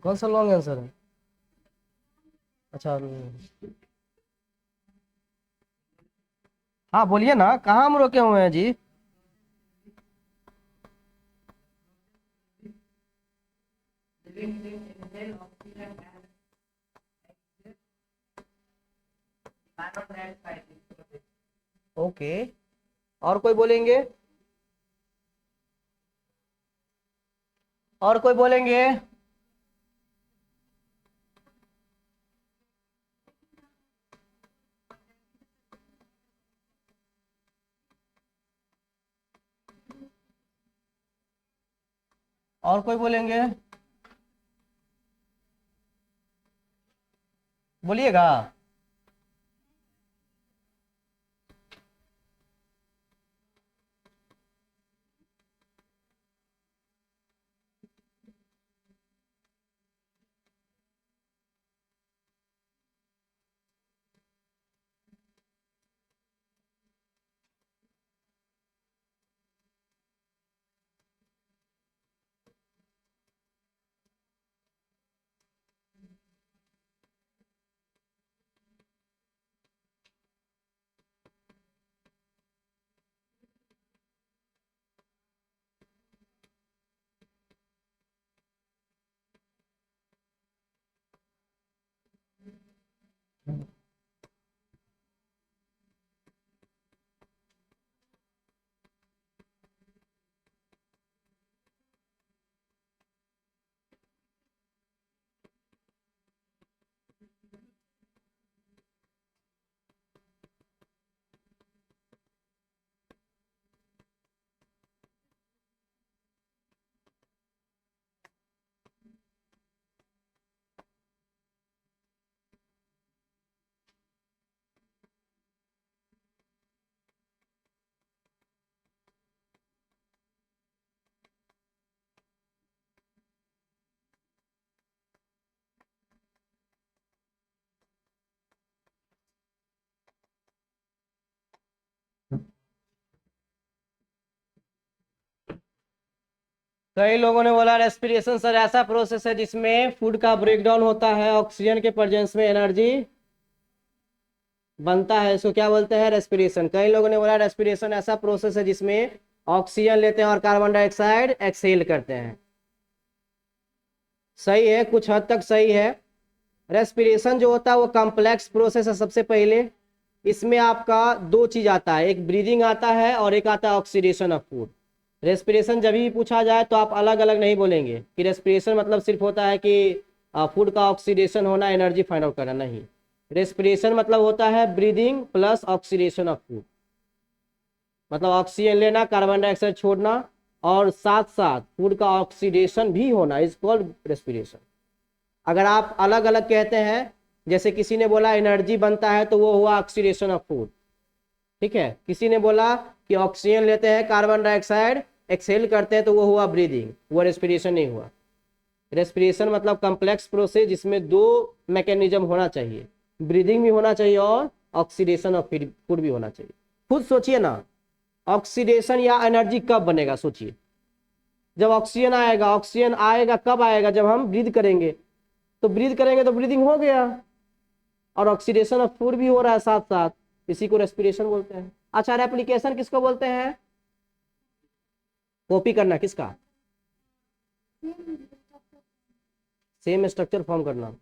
Speaker 1: कौन सा लॉन्ग आंसर है? अच्छा हाँ बोलिए ना, कहाँ हम रोके हुए हैं जी?
Speaker 4: Living inhale oxygen and exhale carbon dioxide into the
Speaker 1: okay, और कोई बोलेंगे? और कोई बोलेंगे? और कोई बोलेंगे? बोलिएगा। कई लोगों ने बोला रेस्पिरेशन सर ऐसा प्रोसेस है जिसमें फूड का ब्रेकडाउन होता है ऑक्सीजन के प्रेजेंस में एनर्जी बनता है, इसको क्या बोलते हैं? रेस्पिरेशन। कई लोगों ने बोला रेस्पिरेशन ऐसा प्रोसेस है जिसमें ऑक्सीजन लेते हैं और कार्बन डाइऑक्साइड एक्सहेल करते हैं। सही है, कुछ हद तक सही है। रेस्पिरेशन जो होता है वो कॉम्प्लेक्स प्रोसेस है। सबसे पहले इसमें आपका दो चीज आता है, एक ब्रीदिंग आता है और एक आता है ऑक्सीडेशन ऑफ फूड। रेस्पिरेशन जब भी पूछा जाए तो आप अलग अलग नहीं बोलेंगे कि रेस्पिरेशन मतलब सिर्फ होता है कि फूड का ऑक्सीडेशन होना, एनर्जी फाइंड आउट करना। नहीं, रेस्पिरेशन मतलब होता है breathing plus oxidation of food, मतलब ऑक्सीजन लेना, कार्बन डाइऑक्साइड छोड़ना और साथ साथ फूड का ऑक्सीडेशन भी होना, इज कॉल्ड रेस्पिरेशन। अगर आप अलग अलग कहते हैं, जैसे किसी ने बोला एनर्जी बनता है तो वो हुआ ऑक्सीडेशन ऑफ फूड, ठीक है। किसी ने बोला कि ऑक्सीजन लेते हैं, कार्बन डाइऑक्साइड एक्सहेल करते हैं तो वो हुआ ब्रीदिंग, वो रेस्पिरेशन नहीं हुआ। रेस्पिरेशन मतलब कॉम्प्लेक्स प्रोसेस जिसमें दो मैकेनिज्म होना चाहिए, ब्रीदिंग भी होना चाहिए और ऑक्सीडेशन ऑफ फूड भी होना चाहिए। खुद सोचिए ना, ऑक्सीडेशन या एनर्जी कब बनेगा? सोचिए, जब ऑक्सीजन आएगा। ऑक्सीजन आएगा कब आएगा? जब हम ब्रीद करेंगे। तो ब्रीद करेंगे तो ब्रीदिंग हो गया और ऑक्सीडेशन ऑफ फूड भी हो रहा है साथ साथ, इसी को रेस्पिरेशन बोलते हैं। अच्छा, रेप्लिकेशन किसको बोलते हैं? कॉपी करना, किसका? सेम स्ट्रक्चर फॉर्म करना।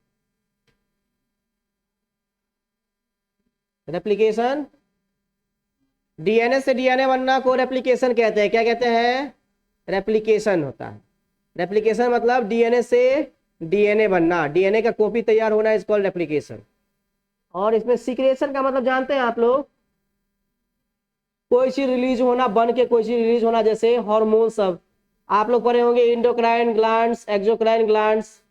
Speaker 1: रेप्लिकेशन, डीएनए से डीएनए बनना को रेप्लिकेशन कहते हैं। क्या कहते हैं? रेप्लिकेशन होता है। रेप्लिकेशन मतलब डीएनए से डीएनए बनना, डीएनए का कॉपी तैयार होना, इज कॉल्ड रेप्लिकेशन। और इसमें सीक्रेशन का मतलब जानते हैं आप लोग? कोई चीज रिलीज होना, बन के कोई चीज रिलीज होना, जैसे हार्मोन। सब आप लोग पढ़े होंगे, इंडोक्राइन ग्लैंड्स, एक्सोक्राइन ग्लैंड्स,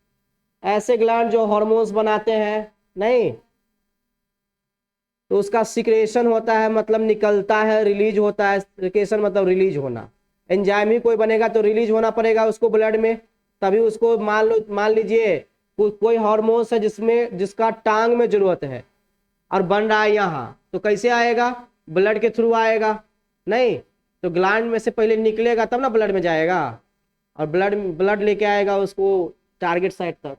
Speaker 1: ऐसे ग्लैंड जो हार्मोन्स बनाते हैं। नहीं, तो उसका सिक्रेशन होता है, मतलब निकलता है, रिलीज होता है। सिक्रेशन मतलब रिलीज होना। एंजाइम ही कोई बनेगा तो रिलीज होना पड़ेगा उसको ब्लड में, तभी उसको मान लीजिए कोई हार्मोन्स है जिसका टांग में जरूरत है और बन रहा है यहाँ, तो कैसे आएगा? ब्लड के थ्रू आएगा। नहीं, तो ग्लैंड में से पहले निकलेगा तब ना ब्लड में जाएगा, और ब्लड लेके आएगा उसको टारगेट साइट तक।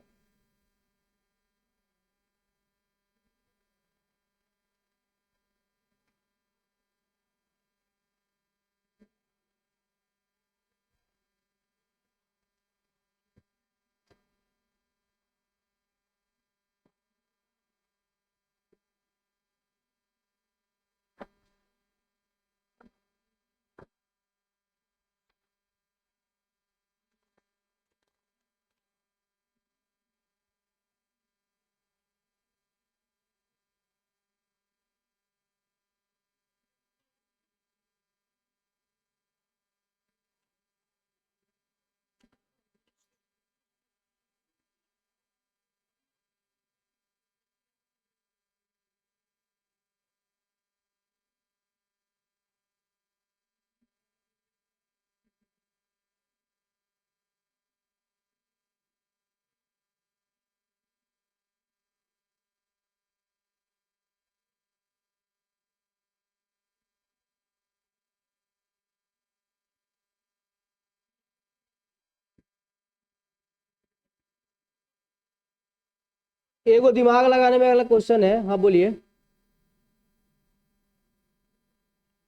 Speaker 1: एगो दिमाग लगाने में अगला क्वेश्चन है। हाँ बोलिए।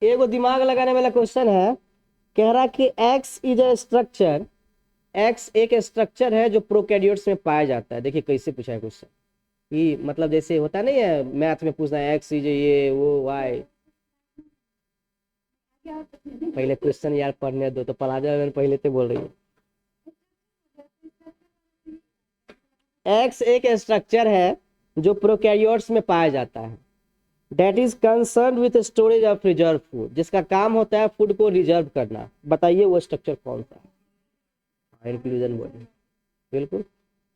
Speaker 1: एगो दिमाग लगाने वाला क्वेश्चन है, कह रहा कि x is a structure, x एक स्ट्रक्चर है जो प्रोकैरियोट्स में पाया जाता है। देखिए कैसे पूछा है क्वेश्चन, ये मतलब जैसे होता नहीं है मैथ में पूछना है एक्स इज ये वो वाई। पहले क्वेश्चन यार पढ़ने दो तो पढ़ा जाए, मैंने पहले तो बोल रही है। एक्स एक स्ट्रक्चर है जो प्रोकैरियोट्स में पाया जाता है, that is concern with storage of reserve food, जिसका काम होता है फूड को रिजर्व करना। बताइए वो स्ट्रक्चर कौन सा है? इंक्लूजन बॉडी, बिल्कुल।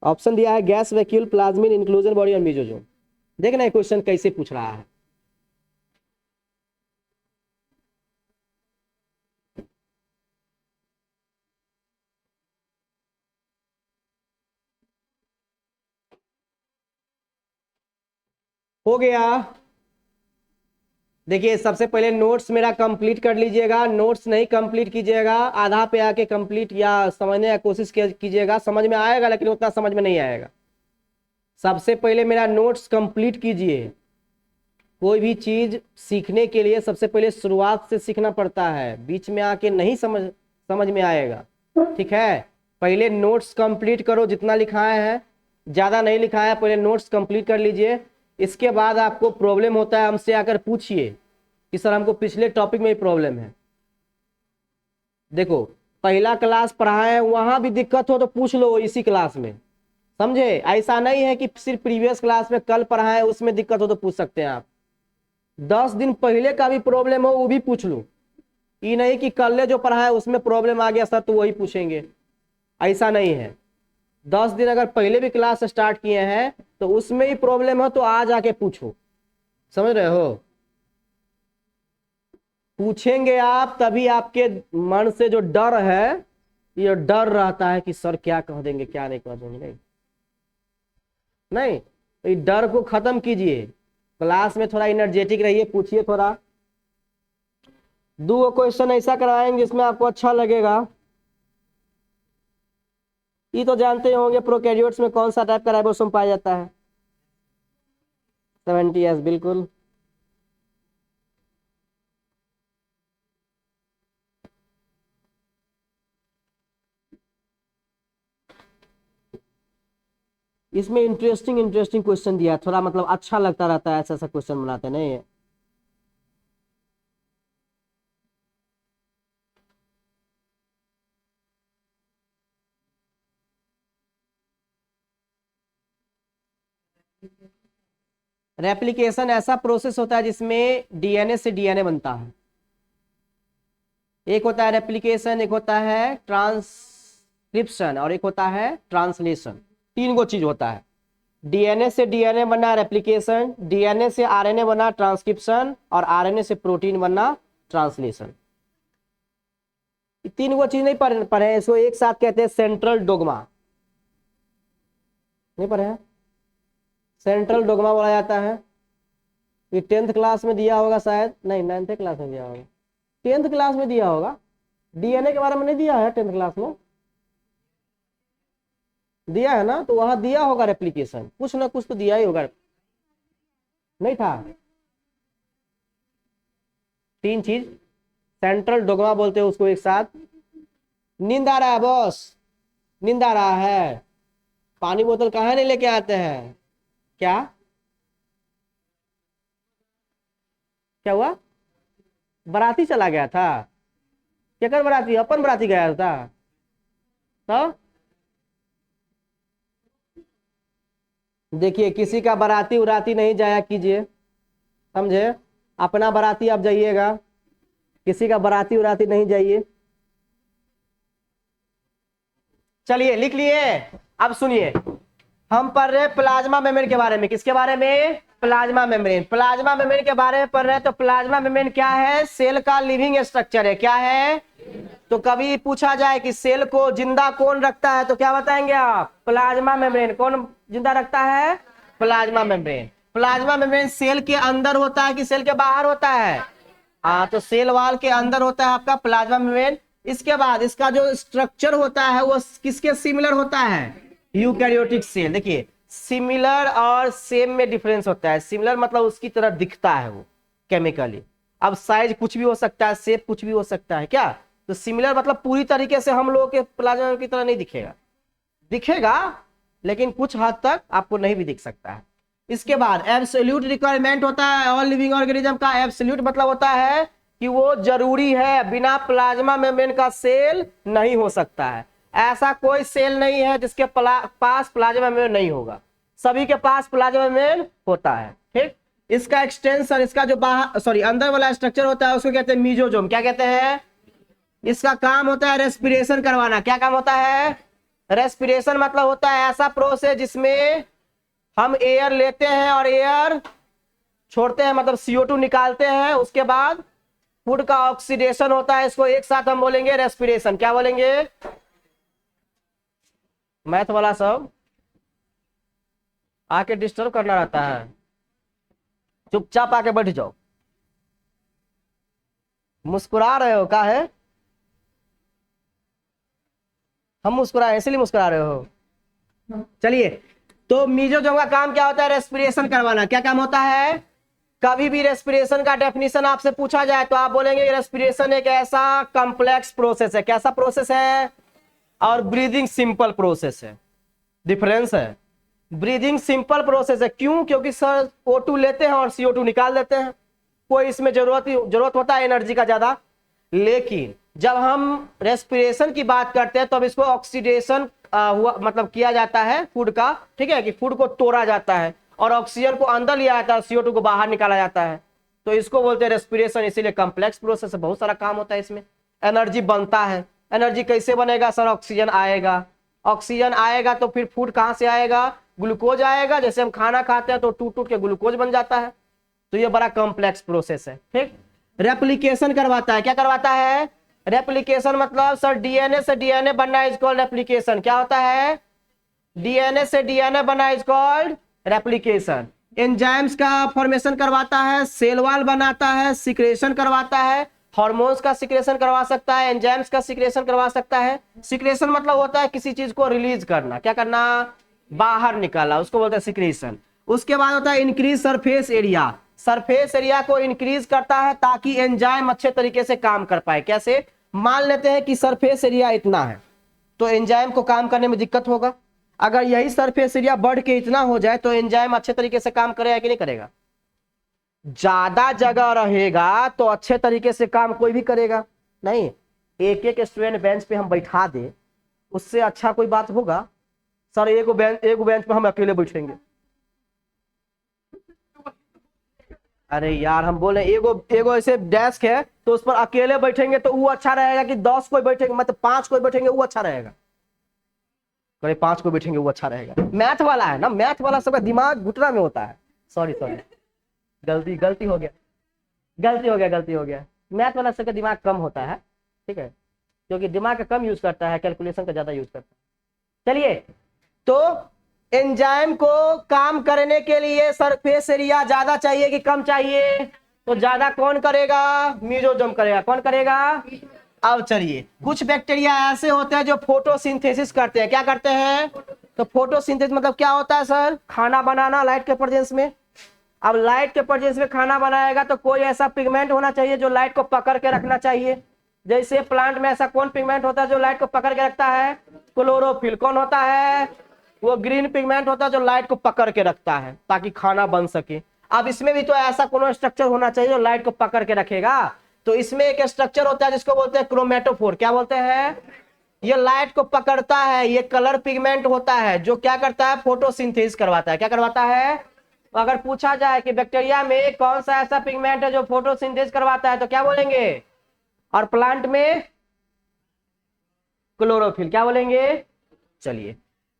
Speaker 1: ऑप्शन दिया है gas, vacuole, plasmin, inclusion body और मेसोजोम। देखना ये क्वेश्चन कैसे पूछ रहा है। हो गया। देखिए सबसे पहले नोट्स मेरा कंप्लीट कर लीजिएगा। नोट्स नहीं कंप्लीट कीजिएगा, आधा पे आके कंप्लीट या समझने की कोशिश कीजिएगा। समझ में आएगा लेकिन उतना समझ में नहीं आएगा। सबसे पहले मेरा नोट्स कंप्लीट कीजिए, कोई भी चीज सीखने के लिए सबसे पहले शुरुआत से सीखना पड़ता है, बीच में आके नहीं समझ में आएगा। ठीक है, पहले नोट्स कंप्लीट करो, जितना लिखाया है, ज्यादा नहीं लिखा है, पहले नोट्स कंप्लीट कर लीजिए। इसके बाद आपको प्रॉब्लम होता है हमसे आकर पूछिए कि सर हमको पिछले टॉपिक में ही प्रॉब्लम है। देखो पहला क्लास पढ़ाए वहां भी दिक्कत हो तो पूछ लो इसी क्लास में, समझे? ऐसा नहीं है कि सिर्फ प्रीवियस क्लास में कल पढ़ाए उसमें दिक्कत हो तो पूछ सकते हैं आप। 10 दिन पहले का भी प्रॉब्लम हो वो भी पूछ लो, ये नहीं कि कल जो पढ़ाया उसमें प्रॉब्लम आ गया सर तो वही पूछेंगे, ऐसा नहीं है। 10 दिन अगर पहले भी क्लास स्टार्ट किए हैं तो उसमें ही प्रॉब्लम हो तो आज आके पूछो, समझ रहे हो? पूछेंगे आप तभी आपके मन से जो डर है, ये डर रहता है कि सर क्या कह देंगे क्या नहीं कह देंगे, नहीं तो ये डर को खत्म कीजिए। क्लास में थोड़ा एनर्जेटिक रहिए, पूछिए थोड़ा। 2 क्वेश्चन ऐसा करवाएंगे जिसमें आपको अच्छा लगेगा। ये तो जानते ही होंगे प्रोकैरियोट्स में कौन सा टाइप का राइबोसोम पाया जाता है? 70S, बिल्कुल। इसमें इंटरेस्टिंग क्वेश्चन दिया है, थोड़ा मतलब अच्छा लगता रहता है, ऐसा ऐसा क्वेश्चन बनाते हैं नहीं। रेप्लिकेशन ऐसा प्रोसेस होता है जिसमें डीएनए से डीएनए बनता है। एक होता है रेप्लिकेशन, एक होता है ट्रांसक्रिप्शन और एक होता है ट्रांसलेशन। 3 गो चीज होता है। डीएनए से डीएनए बना रेप्लिकेशन, डीएनए से आरएनए बना ट्रांसक्रिप्शन और आरएनए से प्रोटीन बना ट्रांसलेशन। 3 गो चीज नहीं पढ़े इसको एक साथ कहते हैं सेंट्रल डोग्मा। नहीं पढ़े हैं? सेंट्रल डोग्मा बोला जाता है। ये 10th क्लास में दिया होगा शायद, नहीं 9th क्लास में दिया होगा, 10th क्लास में दिया होगा। डीएनए के बारे में नहीं दिया है 10th क्लास में? दिया है ना, तो वहां दिया होगा रेप्लिकेशन, कुछ ना कुछ तो दिया ही होगा। नहीं था? 3 चीज सेंट्रल डोग्मा बोलते हैं उसको एक साथ। नींद आ रहा है बॉस, नींद आ रहा है, पानी बोतल कहाँ नहीं लेके आते हैं? क्या क्या हुआ? बराती चला गया था? क्या कर बराती? अपन बराती गया था तो? देखिए किसी का बराती उराती नहीं जाया कीजिए, समझे? अपना बराती आप जाइएगा, किसी का बराती उराती नहीं जाइए। चलिए लिख लिए। अब सुनिए, हम पढ़ रहे प्लाज्मा मेम्ब्रेन के बारे में। किसके बारे में? Plasma membrane. प्लाज्मा मेम्ब्रेन के बारे में पढ़ रहे हैं। तो प्लाज्मा मेम्ब्रेन क्या है? सेल का लिविंग स्ट्रक्चर है। क्या है? तो कभी पूछा जाए कि सेल को जिंदा कौन रखता है तो क्या बताएंगे आप? Plasma membrane. कौन जिंदा रखता है? Plasma membrane. Plasma membrane cell के अंदर होता है कि सेल के बाहर होता है? हाँ, तो सेल वॉल के अंदर होता है आपका प्लाज्मा मेम्ब्रेन। इसके बाद इसका जो स्ट्रक्चर होता है वो किसके सिमिलर होता है? Eukaryotic cell. देखिए सिमिलर और सेम में डिफरेंस होता है। सिमिलर मतलब उसकी तरह दिखता है वो केमिकली। अब साइज कुछ भी हो सकता है, शेप कुछ भी हो सकता है। क्या? तो सिमिलर मतलब पूरी तरीके से हम लोगों के प्लाज्मा की तरह नहीं दिखेगा, दिखेगा लेकिन कुछ हद तक आपको नहीं भी दिख सकता है। इसके बाद एब्सोल्यूट रिक्वायरमेंट होता है ऑल लिविंग ऑर्गेनिज्म का। एब्सोल्यूट मतलब होता है कि वो जरूरी है, बिना प्लाज्मा मेम्ब्रेन का सेल नहीं हो सकता है। ऐसा कोई सेल नहीं है जिसके पास प्लाज्मा मेम्ब्रेन नहीं होगा, सभी के पास प्लाज्मा मेम्ब्रेन होता है। ठीक, इसका एक्सटेंशन, इसका जो बाहर अंदर वाला स्ट्रक्चर होता है उसको कहते हैं मीजोजोम। क्या कहते हैं? इसका काम होता है रेस्पिरेशन करवाना। क्या काम होता है? रेस्पिरेशन मतलब होता है ऐसा प्रोसेस जिसमें हम एयर लेते हैं और एयर छोड़ते हैं, मतलब CO2 निकालते हैं। उसके बाद फूड का ऑक्सीडेशन होता है, इसको एक साथ हम बोलेंगे रेस्पिरेशन। क्या बोलेंगे? मैथ वाला सब आके डिस्टर्ब करना रहता है, चुपचाप आके बैठ जाओ। मुस्कुरा रहे हो? का है? हम मुस्कुराए इसलिए मुस्कुरा रहे हो? चलिए, तो मीजोजोम का काम क्या होता है? रेस्पिरेशन करवाना। क्या काम होता है? कभी भी रेस्पिरेशन का डेफिनेशन आपसे पूछा जाए तो आप बोलेंगे रेस्पिरेशन एक ऐसा कॉम्प्लेक्स प्रोसेस है। कैसा प्रोसेस है? और ब्रीदिंग सिंपल प्रोसेस है। डिफरेंस है। ब्रीदिंग सिंपल प्रोसेस है, क्यों? क्योंकि सर O2 लेते हैं और CO2 निकाल देते हैं, कोई इसमें जरूरत होता है एनर्जी का ज्यादा। लेकिन जब हम रेस्पिरेशन की बात करते हैं तो अब इसको ऑक्सीडेशन हुआ मतलब किया जाता है फूड का, ठीक है, कि फूड को तोड़ा जाता है और ऑक्सीजन को अंदर लिया जाता है, CO2 को बाहर निकाला जाता है, तो इसको बोलते हैं रेस्पिरेशन। इसीलिए कॉम्प्लेक्स प्रोसेस है, बहुत सारा काम होता है इसमें। एनर्जी बनता है। एनर्जी कैसे बनेगा सर? ऑक्सीजन आएगा। ऑक्सीजन आएगा तो फिर फूड कहां से आएगा? ग्लूकोज आएगा। जैसे हम खाना खाते हैं तो टूट टूट के ग्लूकोज बन जाता है। तो ये बड़ा कॉम्प्लेक्स प्रोसेस है। ठीक। रेप्लिकेशन करवाता है। क्या करवाता है? रेप्लिकेशन मतलब सर डीएनए से डीएनए बनना इज कॉल्ड रेप्लिकेशन। क्या होता है? डीएनए से डीएनए बनना इज कॉल्ड रेप्लिकेशन। एंजाइम्स का फॉर्मेशन करवाता है, सेल वॉल बनाता है, सिक्रेशन करवाता है, हार्मोन्स का सिक्रेशन करवा सकता है, एंजाइम्स का सिक्रेशन करवा सकता है। सिक्रेशन मतलब होता है किसी चीज को रिलीज करना। क्या करना? बाहर निकाला, उसको बोलते हैं सिक्रेशन। उसके बाद होता है increase surface area. Surface area को इंक्रीज करता है ताकि एंजाइम अच्छे तरीके से काम कर पाए। कैसे? मान लेते हैं कि सरफेस एरिया इतना है तो एंजाइम को काम करने में दिक्कत होगा। अगर यही सरफेस एरिया बढ़ के इतना हो जाए तो एंजाइम अच्छे तरीके से काम करेगा कि नहीं करेगा? ज्यादा जगह रहेगा तो अच्छे तरीके से काम कोई भी करेगा नहीं। एक एक स्टूडेंट बेंच पे हम बैठा दे, उससे अच्छा कोई बात होगा? सर एक बेंच पे हम अकेले बैठेंगे, अरे यार हम बोले एगो ऐसे डेस्क है तो उस पर अकेले बैठेंगे तो वो अच्छा रहेगा कि 10 कोई बैठेंगे, मतलब 5 कोई बैठेंगे वो अच्छा रहेगा? अरे 5 कोई बैठेंगे वो अच्छा रहेगा। मैथ वाला है ना, मैथ वाला सबका दिमाग घुटना में होता है। सॉरी गलती हो गया, गलती हो गया। मैथ वाला सबका दिमाग कम होता है, ठीक है, क्योंकि दिमाग का कम यूज करता है, कैलकुलेशन का ज्यादा यूज करता है। चलिए, तो एंजाइम को काम करने के लिए सरफेस एरिया ज्यादा चाहिए कि कम चाहिए? तो ज्यादा कौन करेगा? मीजोजोम करेगा। कौन करेगा? अब चलिए, कुछ बैक्टीरिया ऐसे होते हैं जो फोटोसिंथेसिस करते हैं। क्या करते हैं? तो फोटोसिंथेसिस मतलब क्या होता है सर? खाना बनाना लाइट के प्रेजेंस में। अब लाइट के प्रेजेंस में खाना बनाएगा तो कोई ऐसा पिगमेंट होना चाहिए जो लाइट को पकड़ के रखना चाहिए। जैसे प्लांट में ऐसा कौन पिगमेंट होता है जो लाइट को पकड़ के रखता है? क्लोरोफिल। कौन होता है? वो ग्रीन पिगमेंट होता है जो लाइट को पकड़ के रखता है ताकि खाना बन सके। अब इसमें भी तो ऐसा कोनो स्ट्रक्चर होना चाहिए जो लाइट को पकड़ के रखेगा। तो इसमें एक स्ट्रक्चर होता है जिसको बोलते हैं क्रोमेटोफोर। क्या बोलते हैं? ये लाइट को पकड़ता है, ये कलर पिगमेंट होता है जो क्या करता है? फोटोसिंथेसिस करवाता है। क्या करवाता है? अगर पूछा जाए कि बैक्टीरिया में कौन सा ऐसा पिगमेंट है जो फोटोसिंथेसिस करवाता है तो क्या बोलेंगे? और प्लांट में क्लोरोफिल। क्या बोलेंगे? चलिए,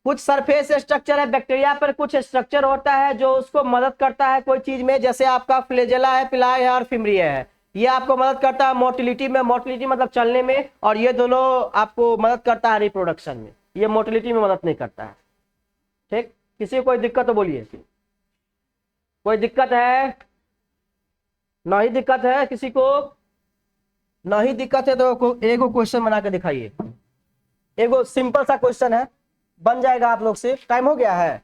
Speaker 1: कुछ सरफेस स्ट्रक्चर है बैक्टीरिया पर, कुछ स्ट्रक्चर होता है जो उसको मदद करता है कोई चीज में। जैसे आपका फ्लैजेला है, पिलाई है और फिमरिया है, ये आपको मदद करता है मोटिलिटी में। मोटिलिटी मतलब चलने में, और ये दोनों आपको मदद करता है रिप्रोडक्शन में। ये मोटिलिटी में मदद नहीं करता है। ठीक, किसी को कोई दिक्कत तो बोलिए। कोई दिक्कत है? नहीं दिक्कत है किसी को? नहीं दिक्कत है तो एगो क्वेश्चन बना के दिखाइए। एगो सिंपल सा क्वेश्चन है, बन जाएगा आप लोग से। टाइम हो गया है?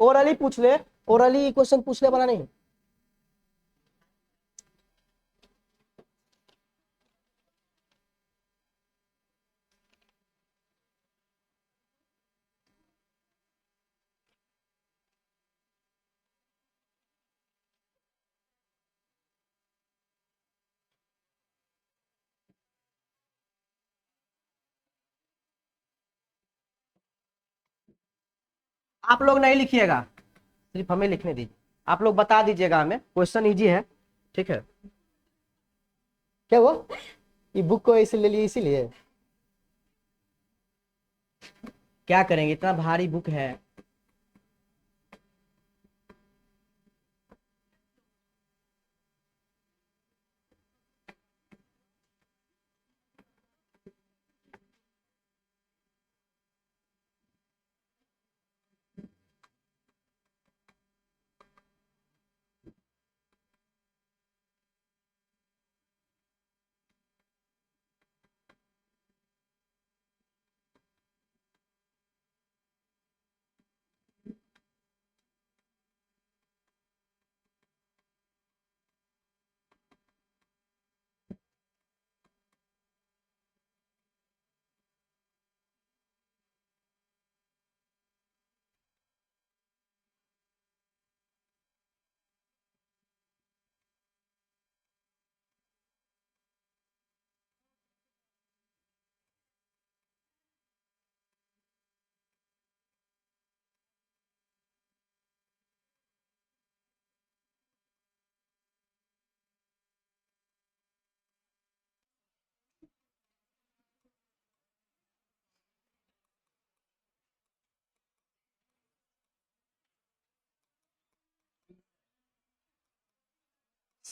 Speaker 1: ओरली पूछ ले, ओरली क्वेश्चन पूछ ले, बना नहीं। आप लोग नहीं लिखिएगा, सिर्फ हमें लिखने दीजिए। आप लोग बता दीजिएगा हमें, क्वेश्चन इजी है, ठीक है। क्या हुआ? ये बुक को ऐसे ले लिए इसीलिए? क्या करेंगे, इतना भारी बुक है।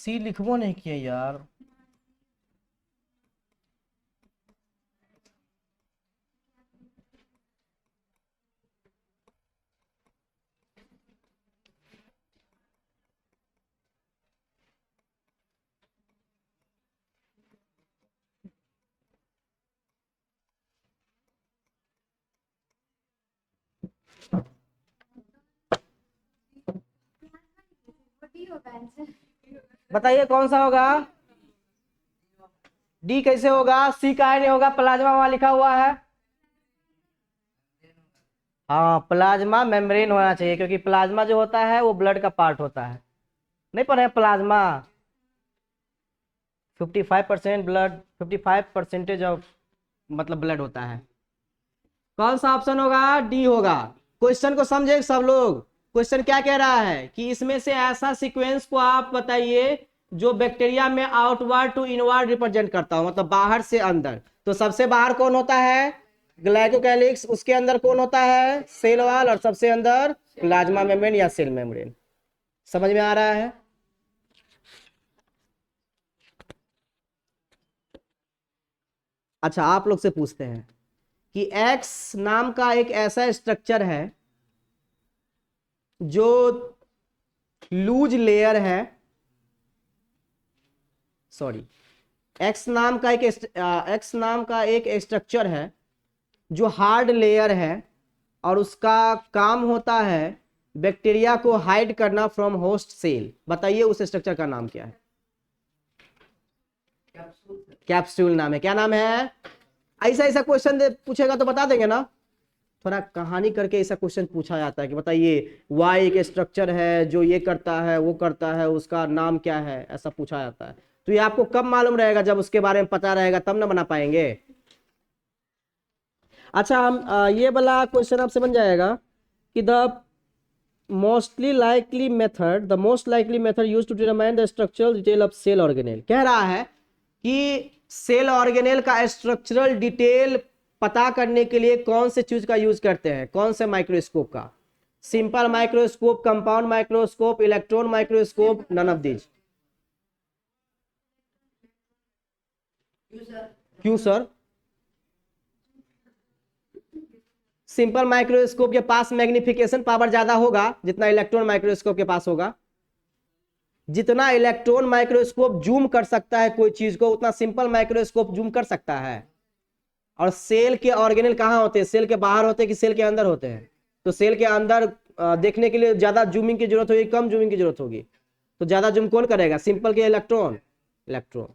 Speaker 1: सी लिखबो नहीं किया यार।
Speaker 2: डी होगा आंसर।
Speaker 1: बताइए कौन सा होगा? डी कैसे होगा? सी का नहीं होगा, प्लाज्मा वहां लिखा हुआ है। हाँ, प्लाज्मा मेम्ब्रेन होना चाहिए, क्योंकि प्लाज्मा जो होता है वो ब्लड का पार्ट होता है। नहीं पढ़े प्लाज्मा? 55% ब्लड, 55% ऑफ मतलब ब्लड होता है। कौन सा ऑप्शन होगा? डी होगा। क्वेश्चन को समझे सब लोग। क्वेश्चन क्या कह रहा है कि इसमें से ऐसा सीक्वेंस को आप बताइए जो बैक्टीरिया में आउटवर्ड टू इनवर्ड रिप्रेजेंट करता हो, मतलब बाहर से अंदर। तो सबसे बाहर कौन होता है? ग्लाइकोकैलिक्स। उसके अंदर कौन होता है? Cell wall. और सबसे अंदर प्लाज्मा मेम्ब्रेन या सेल मेम्ब्रेन। समझ में आ रहा है? अच्छा, आप लोग से पूछते हैं कि एक्स नाम का एक ऐसा स्ट्रक्चर है जो लूज लेयर है, सॉरी, एक्स नाम का एक स्ट्रक्चर है जो हार्ड लेयर है, और उसका काम होता है बैक्टीरिया को हाइड करना फ्रॉम होस्ट सेल। बताइए उस स्ट्रक्चर का नाम क्या है? कैप्सूल नाम है। क्या नाम है? ऐसा ऐसा क्वेश्चन पूछेगा तो बता देंगे ना। थोड़ा कहानी करके ऐसा क्वेश्चन पूछा जाता है कि बताइए वाई एक स्ट्रक्चर है जो ये करता है वो करता है, उसका नाम क्या है, ऐसा पूछा जाता है। तो ये आपको कब मालूम रहेगा? जब उसके बारे में पता रहेगा तब ना बना पाएंगे। अच्छा, हम ये वाला क्वेश्चन आपसे बन जाएगा कि the most likely method use to determine the structural detail of cell organelle. कह रहा है कि सेल ऑर्गेनेल का स्ट्रक्चरल डिटेल पता करने के लिए कौन से चीज का यूज करते हैं? कौन से माइक्रोस्कोप का? Simple microscope, compound microscope, electron microscope, none of these. क्यों सर? सिंपल माइक्रोस्कोप के पास मैग्निफिकेशन पावर ज्यादा होगा जितना इलेक्ट्रॉन माइक्रोस्कोप के पास होगा। जितना इलेक्ट्रॉन माइक्रोस्कोप जूम कर सकता है कोई चीज को, उतना सिंपल माइक्रोस्कोप जूम कर सकता है। और सेल के ऑर्गेनेल कहाँ होते हैं? सेल के बाहर होते हैं कि सेल के अंदर होते हैं? तो सेल के अंदर देखने के लिए ज्यादा जूमिंग की जरूरत होगी, कम जूमिंग की जरूरत होगी? तो ज्यादा जूम कौन करेगा? सिंपल के इलेक्ट्रॉन? इलेक्ट्रॉन।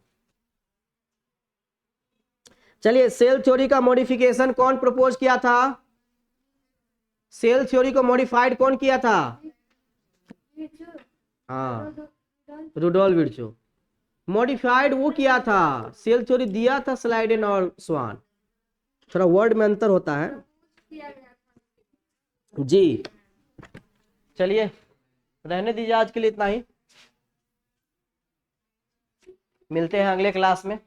Speaker 1: चलिए, सेल थ्योरी का मॉडिफिकेशन कौन प्रपोज किया था? सेल थ्योरी को मॉडिफाइड कौन किया था? हाँ, रुडोल्फ विर्चो। मॉडिफाइड वो किया था, सेल थ्योरी दिया था स्लाइडेन और स्वान। थोड़ा वर्ड में अंतर होता है जी। चलिए, रहने दीजिए आज के लिए इतना ही। मिलते हैं अगले क्लास में।